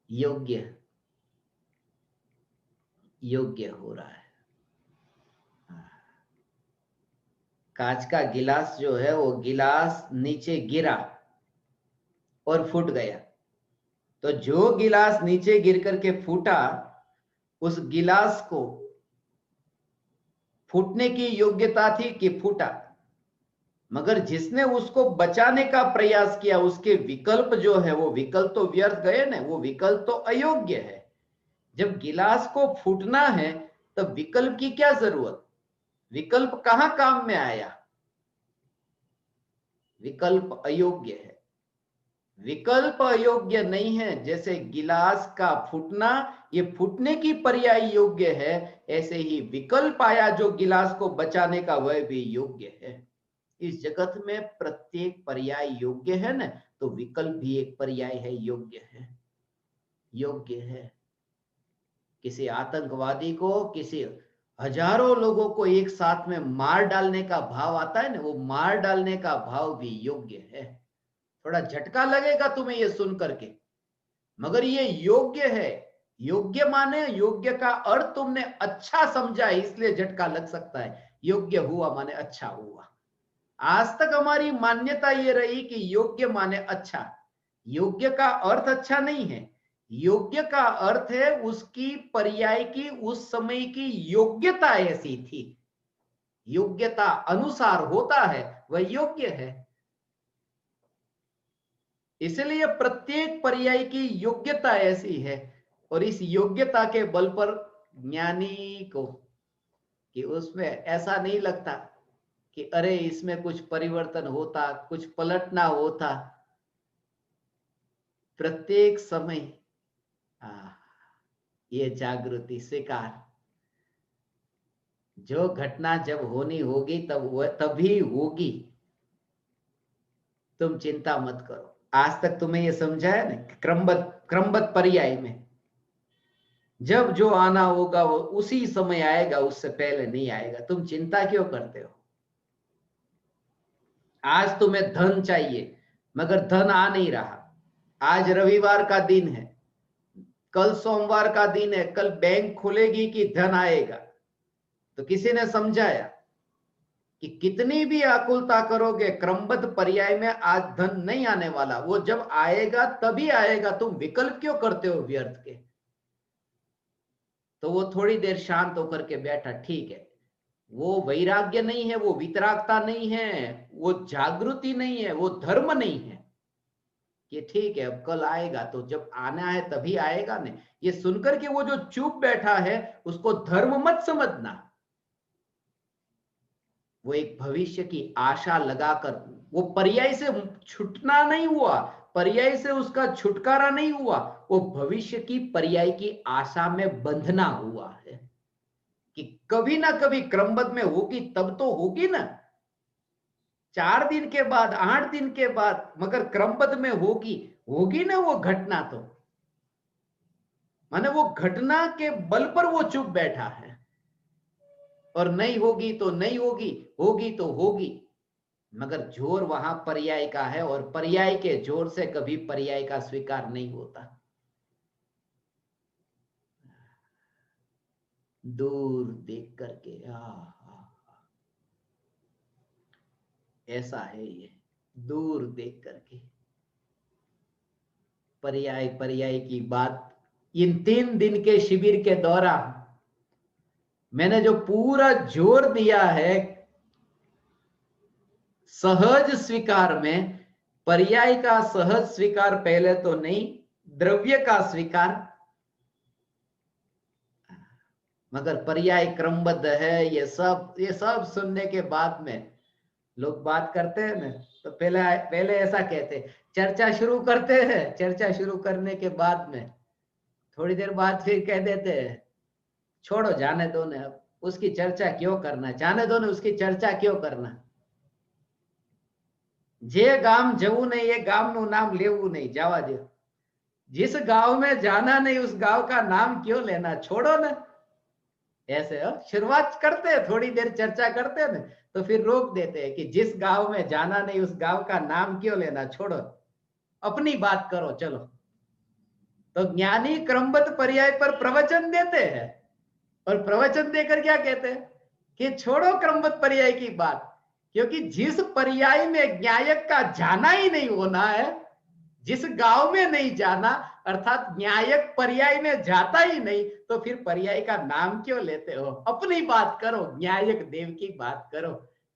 योग्य, योग्य हो रहा है। कांच का गिलास जो है, वो गिलास नीचे गिरा और फूट गया, तो जो गिलास नीचे गिर करके फूटा, उस गिलास को फूटने की योग्यता थी कि फूटा, मगर जिसने उसको बचाने का प्रयास किया, उसके विकल्प जो है, वो विकल्प तो व्यर्थ गए ना, वो विकल्प तो अयोग्य है। जब गिलास को फूटना है तब विकल्प की क्या जरूरत? विकल्प कहां काम में आया? विकल्प अयोग्य है, विकल्प अयोग्य नहीं है। जैसे गिलास का फूटना ये फूटने की पर्याय योग्य है, ऐसे ही विकल्प आया जो गिलास को बचाने का, वह भी योग्य है। इस जगत में प्रत्येक पर्याय योग्य है ना, तो विकल्प भी एक पर्याय है, योग्य है, योग्य है। किसी आतंकवादी को, किसी हजारों लोगों को एक साथ में मार डालने का भाव आता है ना, वो मार डालने का भाव भी योग्य है। थोड़ा झटका लगेगा तुम्हें ये सुन करके, मगर ये योग्य है। योग्य माने, योग्य का अर्थ तुमने अच्छा समझा इसलिए झटका लग सकता है। योग्य हुआ माने अच्छा हुआ। आज तक हमारी मान्यता ये रही कि योग्य माने अच्छा। योग्य का अर्थ अच्छा नहीं है, योग्य का अर्थ है उसकी पर्याय की उस समय की योग्यता ऐसी थी, योग्यता अनुसार होता है, वह योग्य है। इसलिए प्रत्येक पर्याय की योग्यता ऐसी है, और इस योग्यता के बल पर ज्ञानी को कि उसमें ऐसा नहीं लगता कि अरे इसमें कुछ परिवर्तन होता, कुछ पलटना होता। प्रत्येक समय ये जागृति स्वीकार। जो घटना जब होनी होगी तब तभी होगी, तुम चिंता मत करो। आज तक तुम्हें ये समझाया ना, क्रमबद्ध पर्याय में जब जो आना होगा वो उसी समय आएगा, उससे पहले नहीं आएगा। तुम चिंता क्यों करते हो? आज तुम्हें धन चाहिए मगर धन आ नहीं रहा। आज रविवार का दिन है, कल सोमवार का दिन है, कल बैंक खुलेगी कि धन आएगा? तो किसी ने समझाया कि कितनी भी आकुलता करोगे, क्रमबद्ध पर्याय में आज धन नहीं आने वाला, वो जब आएगा तभी आएगा। तुम विकल्प क्यों करते हो व्यर्थ के? तो वो थोड़ी देर शांत होकर के बैठा। ठीक है, वो वैराग्य नहीं है, वो वितरागता नहीं है, वो जागृति नहीं है, वो धर्म नहीं है कि ठीक है अब कल आएगा, तो जब आना है तभी आएगा। नहीं, ये सुनकर के वो जो चुप बैठा है उसको धर्म मत समझना। वो एक भविष्य की आशा लगाकर, वो पर्याय से छूटना नहीं हुआ, पर्याय से उसका छुटकारा नहीं हुआ, वो भविष्य की पर्याय की आशा में बंधना हुआ है कि कभी ना कभी क्रमबद्ध में होगी, तब तो होगी ना, 4 दिन के बाद, 8 दिन के बाद, मगर क्रमबद्ध में होगी। होगी ना वो घटना, तो माने वो घटना के बल पर वो चुप बैठा है। और नहीं होगी तो नहीं होगी, होगी तो होगी, मगर जोर वहां पर्याय का है, और पर्याय के जोर से कभी पर्याय का स्वीकार नहीं होता। दूर देख करके ऐसा है ये, दूर देख करके पर्याय पर्याय की बात। इन 3 दिन के शिविर के दौरान मैंने जो पूरा जोर दिया है सहज स्वीकार में, पर्याय का सहज स्वीकार पहले तो नहीं, द्रव्य का स्वीकार, मगर पर्याय क्रमबद्ध है। ये सब सुनने के बाद में लोग बात करते हैं ना, तो पहले पहले ऐसा कहते, चर्चा शुरू करते हैं, चर्चा शुरू करने के बाद में थोड़ी देर बाद फिर कह देते हैं छोड़ो, जाने दो ने, अब उसकी चर्चा क्यों करना, जाने दो ने, उसकी चर्चा क्यों करना। जे गाम जવું नहीं, ये गाम નું नाम लेવું नहीं, जावा दो। जिस गांव में जाना नहीं उस गांव का नाम क्यों लेना, छोड़ो ना। ऐसे हो शुरुआत करते हैं, थोड़ी देर चर्चा करते हैं ना, तो फिर रोक देते हैं कि जिस गांव में जाना नहीं उस गांव का नाम क्यों लेना, छोड़ो, अपनी बात करो, चलो। तो ज्ञानी क्रमबद्ध पर्याय पर प्रवचन देते हैं, और प्रवचन देकर क्या कहते हैं कि छोड़ो क्रमबद्ध पर्याय की बात, क्योंकि जिस पर्याय में न्यायक का जाना ही नहीं होना है, जिस गांव में नहीं जाना, अर्थात न्यायक पर्याय में जाता ही नहीं, तो फिर पर्याय का नाम क्यों लेते हो? अपनी बात करो, न्यायक देव की बात करो।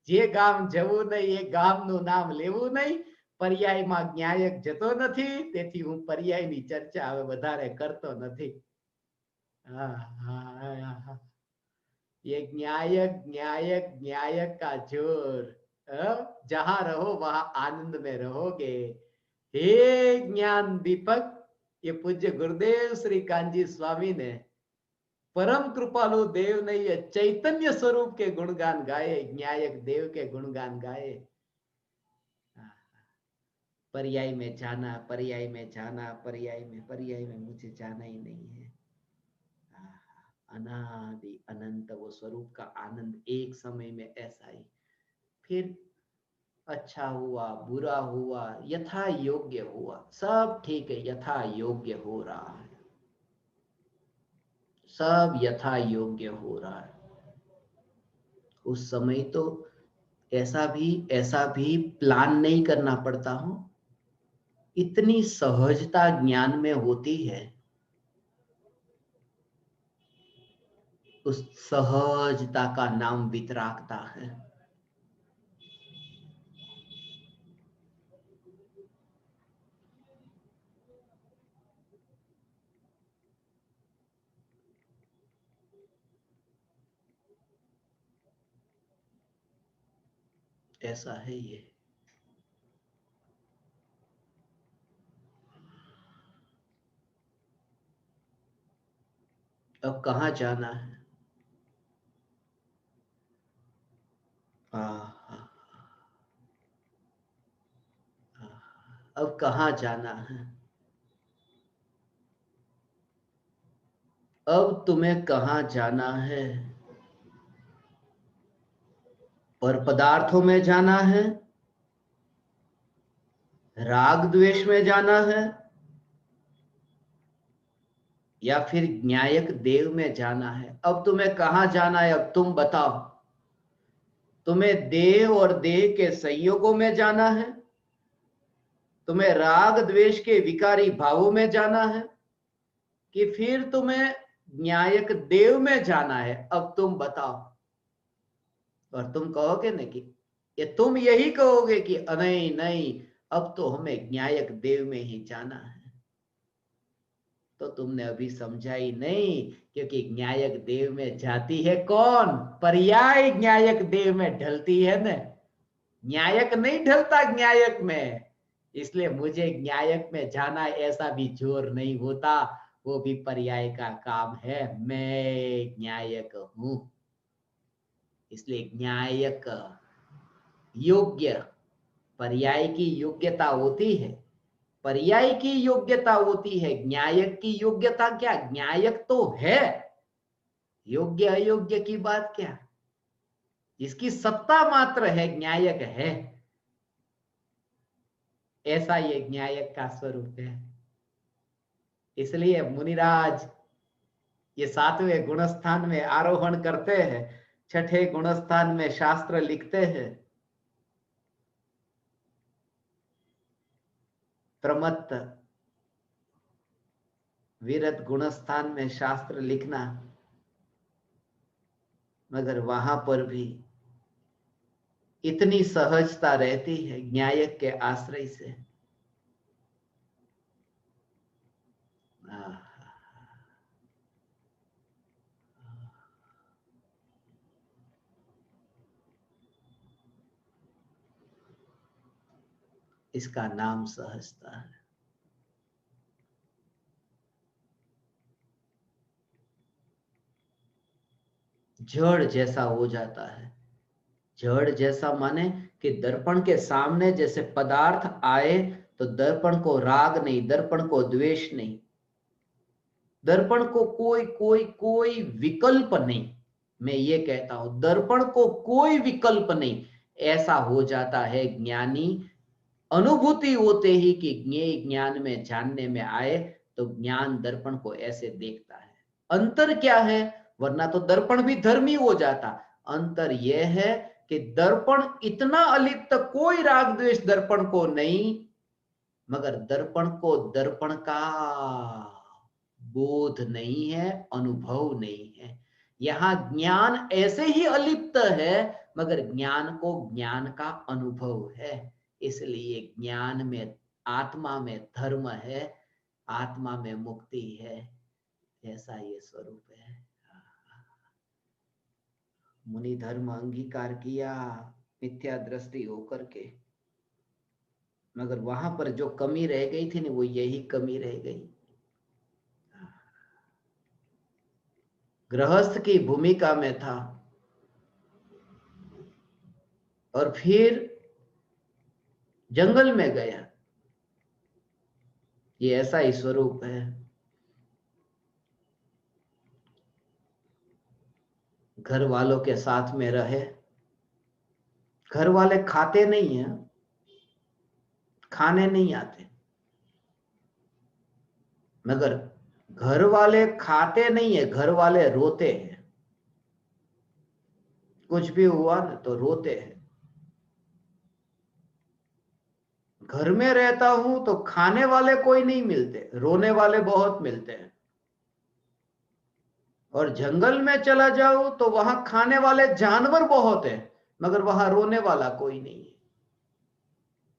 जे गाम जવું नहीं, એ ગામનું નામ લેવું નહીં, પર્યાયમાં ન્યાયક જતો નથી, તેથી હું પર્યાયની ચર્ચા હવે વધારે કરતો નથી। ये न्यायक न्यायक न्यायक का जोर, जहां रहो वहां आनंद में रहोगे। हे ज्ञान दीपक, ये पूज्य गुरुदेव श्री कांजी स्वामी ने, परम कृपालु देव ने, ये चैतन्य स्वरूप के गुणगान गाए, न्यायक देव के गुणगान गाए। पर्याय में जाना, पर्याय में जाना, पर्याय में मुझे जाना ही नहीं है। अनादि अनंत वो स्वरूप का आनंद एक समय में ऐसा ही। फिर अच्छा हुआ, बुरा हुआ, यथा योग्य हुआ, सब ठीक है, यथा योग्य हो रहा है, सब यथा योग्य हो रहा है। उस समय तो ऐसा भी प्लान नहीं करना पड़ता हो, इतनी सहजता ज्ञान में होती है। उस सहजता का नाम वितरागता है। ऐसा है ये। अब कहाँ जाना है? अब कहाँ जाना है? अब तुम्हें कहाँ जाना है? पर पदार्थों में जाना है, राग द्वेष में जाना है, या फिर न्यायक देव में जाना है? अब तुम्हें कहाँ जाना है? अब तुम बताओ। तुम्हें देह और देह के संयोगों में जाना है, तुम्हें राग द्वेष के विकारी भावों में जाना है, कि फिर तुम्हें न्यायक देव में जाना है? अब तुम बताओ। और तुम कहोगे ना कि ये, तुम यही कहोगे कि नहीं नहीं, अब तो हमें न्यायक देव में ही जाना है। तो तुमने अभी समझा ही नहीं, क्योंकि न्यायक देव में जाती है कौन? पर्याय न्यायक देव में ढलती है ना। न्यायक नहीं ढलता न्यायक में, इसलिए मुझे न्यायक में जाना ऐसा भी जोर नहीं होता, वो भी पर्याय का काम है। मैं न्यायक हूं, इसलिए न्यायक योग्य, पर्याय की योग्यता होती है, पर्याय की योग्यता होती है। न्यायक की योग्यता क्या? न्यायक तो है, योग्य अयोग्य की बात क्या, इसकी सत्ता मात्र है, न्यायक है। ऐसा ये न्यायक का स्वरूप है। इसलिए मुनिराज ये 7वें गुणस्थान में आरोहण करते हैं, 6ठे गुणस्थान में शास्त्र लिखते हैं। प्रमत्त विरत गुणस्थान में शास्त्र लिखना, मगर वहां पर भी इतनी सहजता रहती है न्यायक के आश्रय से। इसका नाम सहजता है। जड़ जैसा हो जाता है। जड़ जैसा माने कि दर्पण के सामने जैसे पदार्थ आए तो दर्पण को राग नहीं, दर्पण को द्वेष नहीं, दर्पण को कोई कोई कोई विकल्प नहीं। मैं ये कहता हूं दर्पण को कोई विकल्प नहीं, ऐसा हो जाता है ज्ञानी। अनुभूति होते ही कि ज्ञेय ज्ञान में जानने में आए तो ज्ञान दर्पण को ऐसे देखता है। अंतर क्या है? वरना तो दर्पण भी धर्मी हो जाता। अंतर यह है कि दर्पण इतना अलिप्त, कोई राग द्वेष दर्पण को नहीं, मगर दर्पण को दर्पण का बोध नहीं है, अनुभव नहीं है। यहां ज्ञान ऐसे ही अलिप्त है, मगर ज्ञान को ज्ञान का अनुभव है। इसलिए ज्ञान में, आत्मा में धर्म है, आत्मा में मुक्ति है, ऐसा ये स्वरूप है। मुनि धर्म अंगीकार किया मिथ्या दृष्टि होकर के, मगर वहां पर जो कमी रह गई थी ना, वो यही कमी रह गई। गृहस्थ की भूमिका में था और फिर जंगल में गया, ये ऐसा ही स्वरूप है। घर वालों के साथ में रहे, घर वाले खाते नहीं हैं, खाने नहीं आते, मगर घर वाले खाते नहीं है, घर वाले रोते हैं। कुछ भी हुआ ना तो रोते हैं। घर में रहता हूं तो खाने वाले कोई नहीं मिलते, रोने वाले बहुत मिलते हैं। और जंगल में चला जाओ तो वहां खाने वाले जानवर बहुत हैं, मगर वहां रोने वाला कोई नहीं है।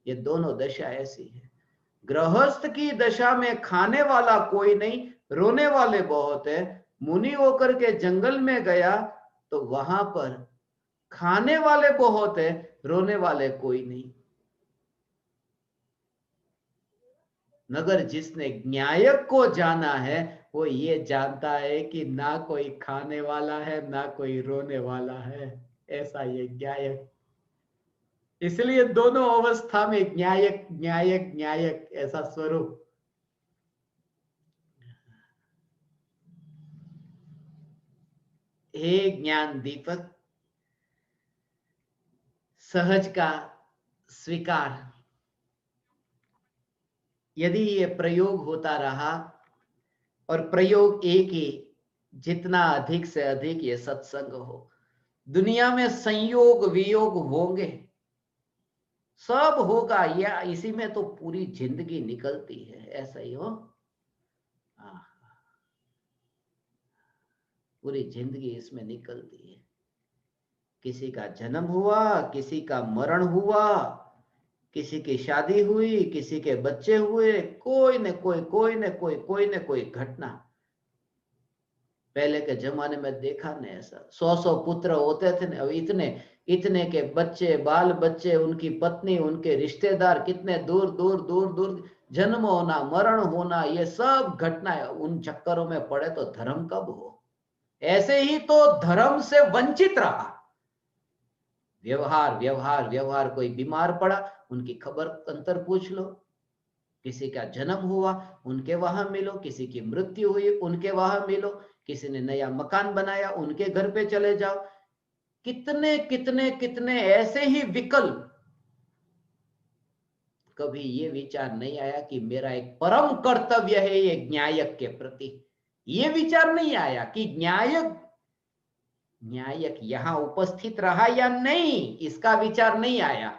ये दोनों दशा ऐसी है। गृहस्थ की दशा में खाने वाला कोई नहीं, रोने वाले बहुत है। मुनि होकर के जंगल में गया तो वहां पर खाने वाले बहुत है, रोने वाले कोई नहीं। मगर जिसने न्यायक को जाना है वो ये जानता है कि ना कोई खाने वाला है ना कोई रोने वाला है, ऐसा ये न्यायक। इसलिए दोनों अवस्था में न्यायक न्यायक न्यायक ऐसा स्वरूप। हे ज्ञान दीपक, सहज का स्वीकार। यदि ये प्रयोग होता रहा, और प्रयोग एक ही, जितना अधिक से अधिक ये सत्संग हो, दुनिया में संयोग वियोग होंगे, सब होगा, या इसी में तो पूरी जिंदगी निकलती है, ऐसा ही हो। पूरी जिंदगी इसमें निकलती है। किसी का जन्म हुआ, किसी का मरण हुआ, किसी की शादी हुई, किसी के बच्चे हुए, कोई न कोई घटना। पहले के जमाने में देखा ने ऐसा 100 पुत्र होते थे ने, अब इतने इतने के बच्चे, बाल बच्चे, उनकी पत्नी, उनके रिश्तेदार, कितने दूर दूर दूर दूर, जन्म होना, मरण होना, ये सब घटनाएं। उन चक्करों में पड़े तो धर्म कब हो। ऐसे ही तो धर्म से वंचित रहा। व्यवहार व्यवहार व्यवहार, कोई बीमार पड़ा, उनकी खबर अंतर पूछ लो। किसी का जन्म हुआ, उनके वहां मिलो। किसी की मृत्यु हुई, उनके वहां मिलो। किसी ने नया मकान बनाया, उनके घर पे चले जाओ। कितने कितने कितने ऐसे ही विकल्प। कभी ये विचार नहीं आया कि मेरा एक परम कर्तव्य है ये न्यायक के प्रति। ये विचार नहीं आया कि न्यायक न्यायक यहां उपस्थित रहा या नहीं, इसका विचार नहीं आया।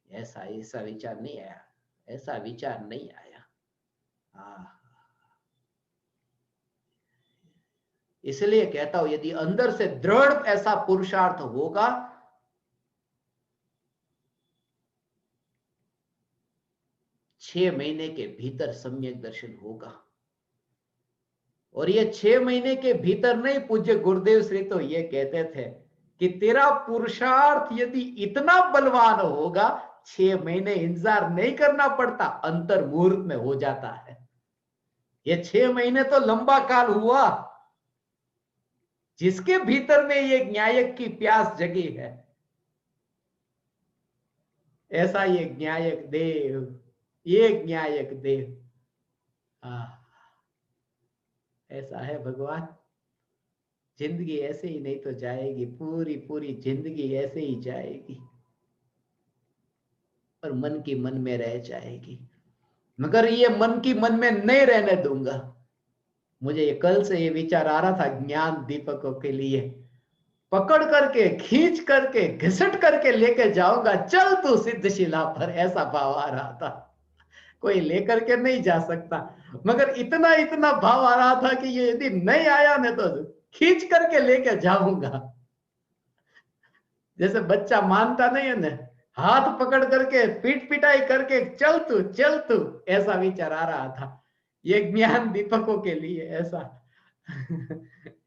ऐसा ऐसा विचार नहीं आया, ऐसा विचार नहीं आया। इसलिए कहता हूं, यदि अंदर से दृढ़ ऐसा पुरुषार्थ होगा, 6 महीने के भीतर सम्यक दर्शन होगा। और ये 6 महीने के भीतर नहीं, पूज्य गुरुदेव श्री तो ये कहते थे कि तेरा पुरुषार्थ यदि इतना बलवान होगा, 6 महीने इंतजार नहीं करना पड़ता, अंतर मुहूर्त में हो जाता है। ये 6 महीने तो लंबा काल हुआ। जिसके भीतर में ये न्यायक की प्यास जगी है, ऐसा ये न्यायक देव, ये न्यायक देव। ऐसा है भगवान। जिंदगी ऐसे ही नहीं तो जाएगी, पूरी पूरी जिंदगी ऐसे ही जाएगी, और मन की मन में रह जाएगी। मगर ये मन की मन में नहीं रहने दूंगा। मुझे ये कल से ये विचार आ रहा था ज्ञान दीपकों के लिए, पकड़ करके, खींच करके, घिसट करके लेके जाऊंगा, चल तू सिद्धशिला पर, ऐसा भाव आ रहा था। कोई लेकर के नहीं जा सकता, मगर इतना इतना भाव आ रहा था कि ये यदि नहीं आया ना तो खींच करके लेके जाऊंगा। जैसे बच्चा मानता नहीं है ना, हाथ पकड़ करके पीट पिटाई करके चल तू, ऐसा विचार आ रहा था। ये ज्ञान दीपकों के लिए ऐसा।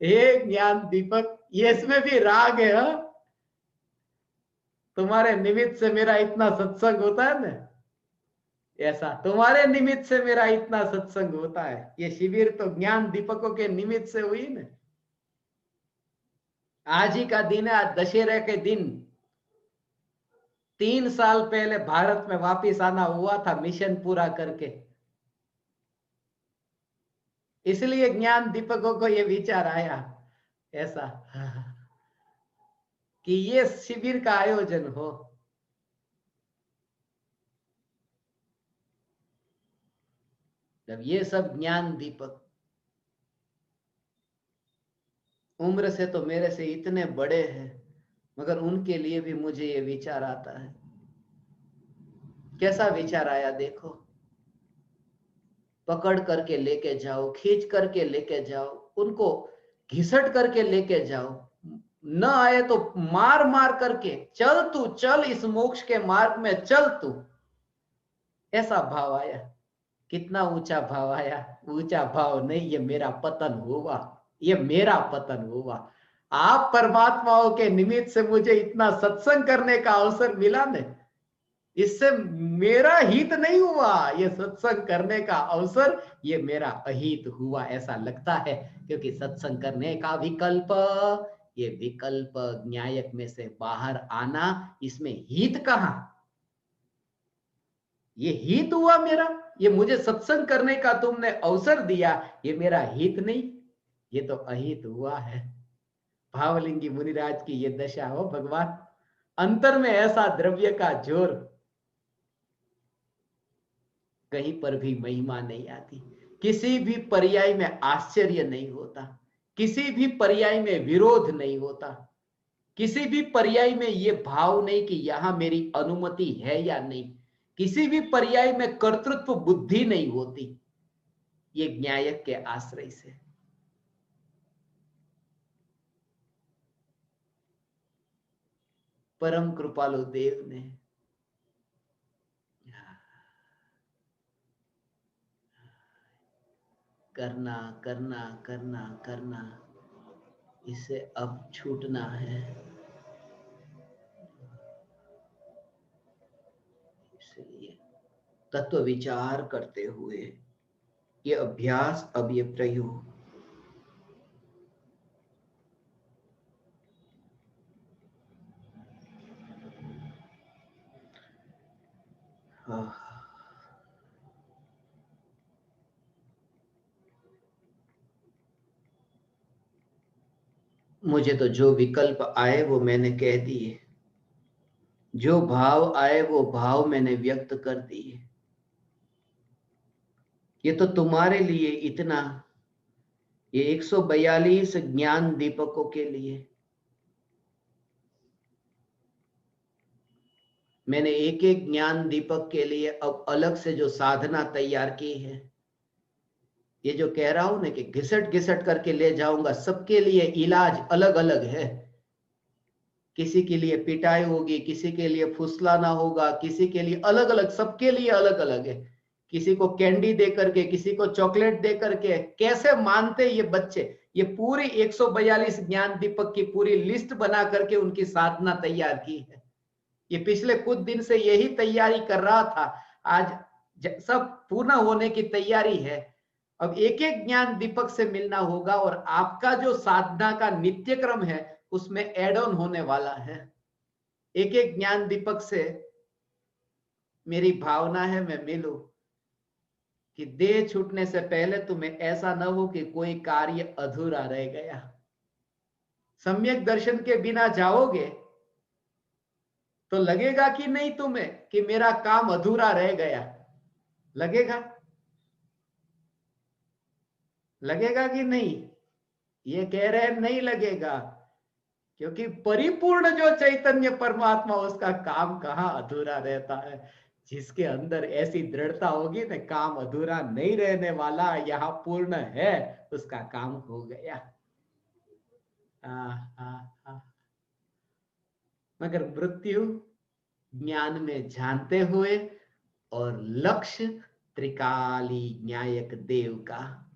ये ज्ञान दीपक, ये इसमें भी राग है। तुम्हारे निमित्त से मेरा इतना सत्संग होता है ना, ऐसा तुम्हारे निमित्त से मेरा इतना सत्संग होता है। ये शिविर तो ज्ञान दीपकों के निमित्त से हुई ना। आज ही का दिन है, आज दशहरे के दिन 3 साल पहले भारत में वापिस आना हुआ था मिशन पूरा करके। इसलिए ज्ञान दीपकों को यह विचार आया ऐसा कि ये शिविर का आयोजन हो। जब ये सब ज्ञान दीपक उम्र से तो मेरे से इतने बड़े हैं, मगर उनके लिए भी मुझे ये विचार आता है। कैसा विचार आया देखो, पकड़ करके लेके जाओ, खींच करके लेके जाओ, उनको घिसट करके लेके जाओ। न आए तो मार मार करके चल तू चल, इस मोक्ष के मार्ग में चल तू, ऐसा भाव आया। कितना ऊंचा भाव आया। ऊंचा भाव नहीं, ये मेरा पतन हुआ, ये मेरा पतन हुआ। आप परमात्माओं के निमित्त से मुझे इतना सत्संग करने का अवसर मिला ने, इससे मेरा हित नहीं हुआ, ये सत्संग करने का अवसर ये मेरा अहित हुआ ऐसा लगता है, क्योंकि सत्संग करने का विकल्प, ये विकल्प न्यायक में से बाहर आना, इसमें हित कहां? ये हित हुआ मेरा, ये मुझे सत्संग करने का तुमने अवसर दिया, ये मेरा हित नहीं, ये तो अहित हुआ है। भावलिंगी मुनिराज की ये दशा हो भगवान, अंतर में ऐसा द्रव्य का जोर, कहीं पर भी महिमा नहीं आती, किसी भी पर्याय में आश्चर्य नहीं होता, किसी भी पर्याय में विरोध नहीं होता, किसी भी पर्याय में ये भाव नहीं कि यहां मेरी अनुमति है या नहीं, किसी भी पर्याय में कर्तृत्व बुद्धि नहीं होती, ये न्यायक के आश्रय से। परम कृपालु देव ने करना करना करना करना, इसे अब छूटना है। इसलिए तत्व विचार करते हुए ये अभ्यास, अब ये प्रयोग, मुझे तो जो विकल्प आए वो मैंने कह दिए, जो भाव आए वो भाव मैंने व्यक्त कर दिए। ये तो तुम्हारे लिए इतना, ये 142 ज्ञान दीपकों के लिए मैंने एक एक ज्ञान दीपक के लिए अब अलग से जो साधना तैयार की है, ये जो कह रहा हूं ना कि घिसट घिसट करके ले जाऊंगा, सबके लिए इलाज अलग अलग है। किसी के लिए पिटाई होगी, किसी के लिए फुसलाना होगा, किसी के लिए अलग अलग, सबके लिए अलग अलग है। किसी को कैंडी दे करके, किसी को चॉकलेट दे करके, कैसे मानते ये बच्चे, ये पूरी 142 ज्ञान दीपक की पूरी लिस्ट बना करके उनकी साधना तैयार की है। ये पिछले कुछ दिन से यही तैयारी कर रहा था, आज सब पूर्ण होने की तैयारी है। अब एक एक ज्ञान दीपक से मिलना होगा, और आपका जो साधना का नित्य क्रम है उसमें एड ऑन होने वाला है। एक एक ज्ञान दीपक से मेरी भावना है मैं मिलूं, कि देह छूटने से पहले तुम्हें ऐसा न हो कि कोई कार्य अधूरा रह गया। सम्यक दर्शन के बिना जाओगे तो लगेगा कि नहीं तुम्हें कि मेरा काम अधूरा रह गया? लगेगा? लगेगा कि नहीं? ये कह रहे हैं नहीं लगेगा, क्योंकि परिपूर्ण जो चैतन्य परमात्मा, उसका काम कहां अधूरा रहता है। जिसके अंदर ऐसी दृढ़ता होगी ना, काम अधूरा नहीं रहने वाला, यहां पूर्ण है, उसका काम हो गया। आ, आ, आ। मगर मृत्यु ज्ञान में जानते हुए, और लक्ष्य त्रिकाली न्यायक देव का।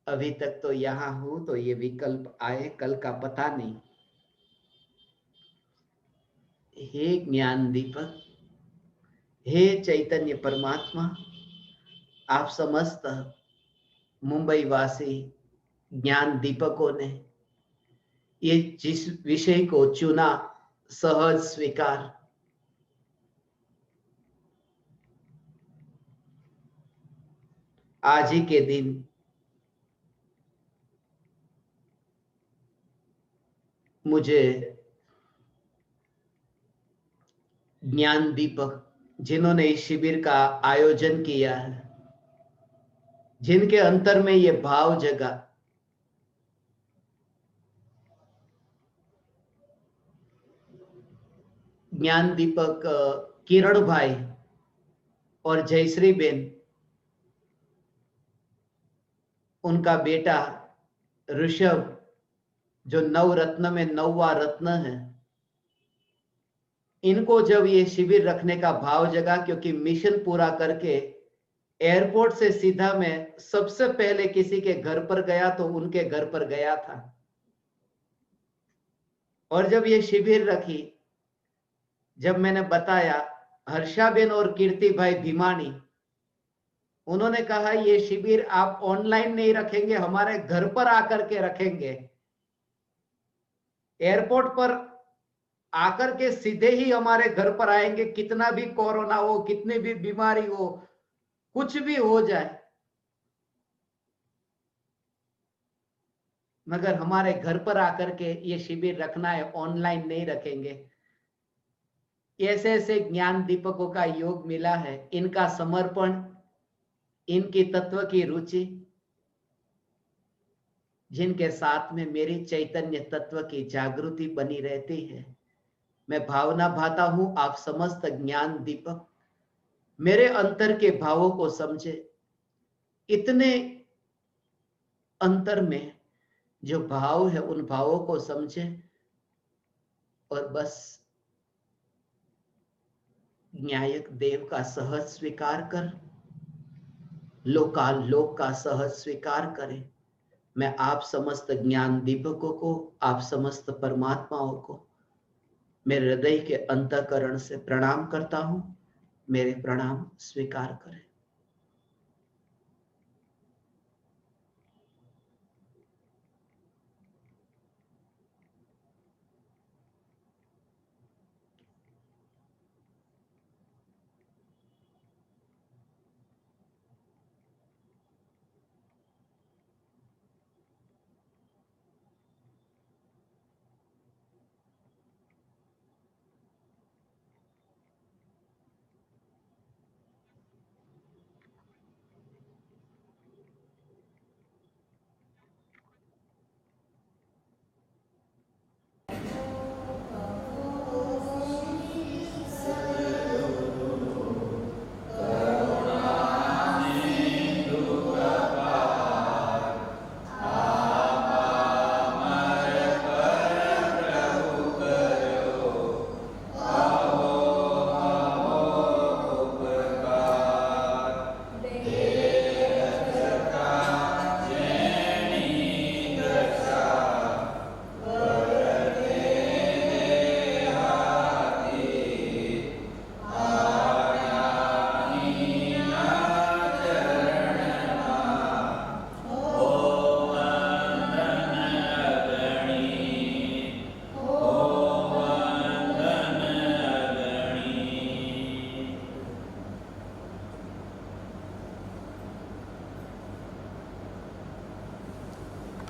अभी तक तो यहां हूं तो ये विकल्प आए, कल का पता नहीं। हे ज्ञान दीपक, हे चैतन्य परमात्मा, आप समस्त मुंबई वासी ज्ञान दीपकों ने ये जिस विषय को चुना, सहज स्वीकार। आज ही के दिन मुझे ज्ञान दीपक, जिन्होंने इस शिविर का आयोजन किया है, जिनके अंतर में ये भाव जगा, ज्ञान दीपक किरण भाई और जयश्री बेन, उनका बेटा ऋषभ, जो नव रत्न में नौवा रत्न है, इनको जब ये शिविर रखने का भाव जगा, क्योंकि मिशन पूरा करके एयरपोर्ट से सीधा मैं सबसे पहले किसी के घर पर गया तो उनके घर पर गया था। और जब ये शिविर रखी, जब मैंने बताया, हर्षाबेन और कीर्ति भाई भीमानी, उन्होंने कहा ये शिविर आप ऑनलाइन नहीं रखेंगे, हमारे घर पर आकर के रखेंगे। एयरपोर्ट पर आकर के सीधे ही हमारे घर पर आएंगे, कितना भी कोरोना हो, कितनी भी बीमारी हो, कुछ भी हो जाए, मगर हमारे घर पर आकर के ये शिविर रखना है, ऑनलाइन नहीं रखेंगे। ऐसे ऐसे ज्ञान दीपकों का योग मिला है, इनका समर्पण, इनकी तत्व की रुचि, जिनके साथ में मेरी चैतन्य तत्व की जागृति बनी रहती है। मैं भावना भाता हूं, आप समस्त ज्ञान दीपक मेरे अंतर के भावों को समझे। इतने अंतर में जो भाव है, उन भावों को समझे और बस न्यायक देव का सहज स्वीकार कर, लोकाल लोक का सहज स्वीकार करें। मैं आप समस्त ज्ञान दीपकों को, आप समस्त परमात्माओं को मेरे हृदय के अंतःकरण से प्रणाम करता हूं। मेरे प्रणाम स्वीकार करें।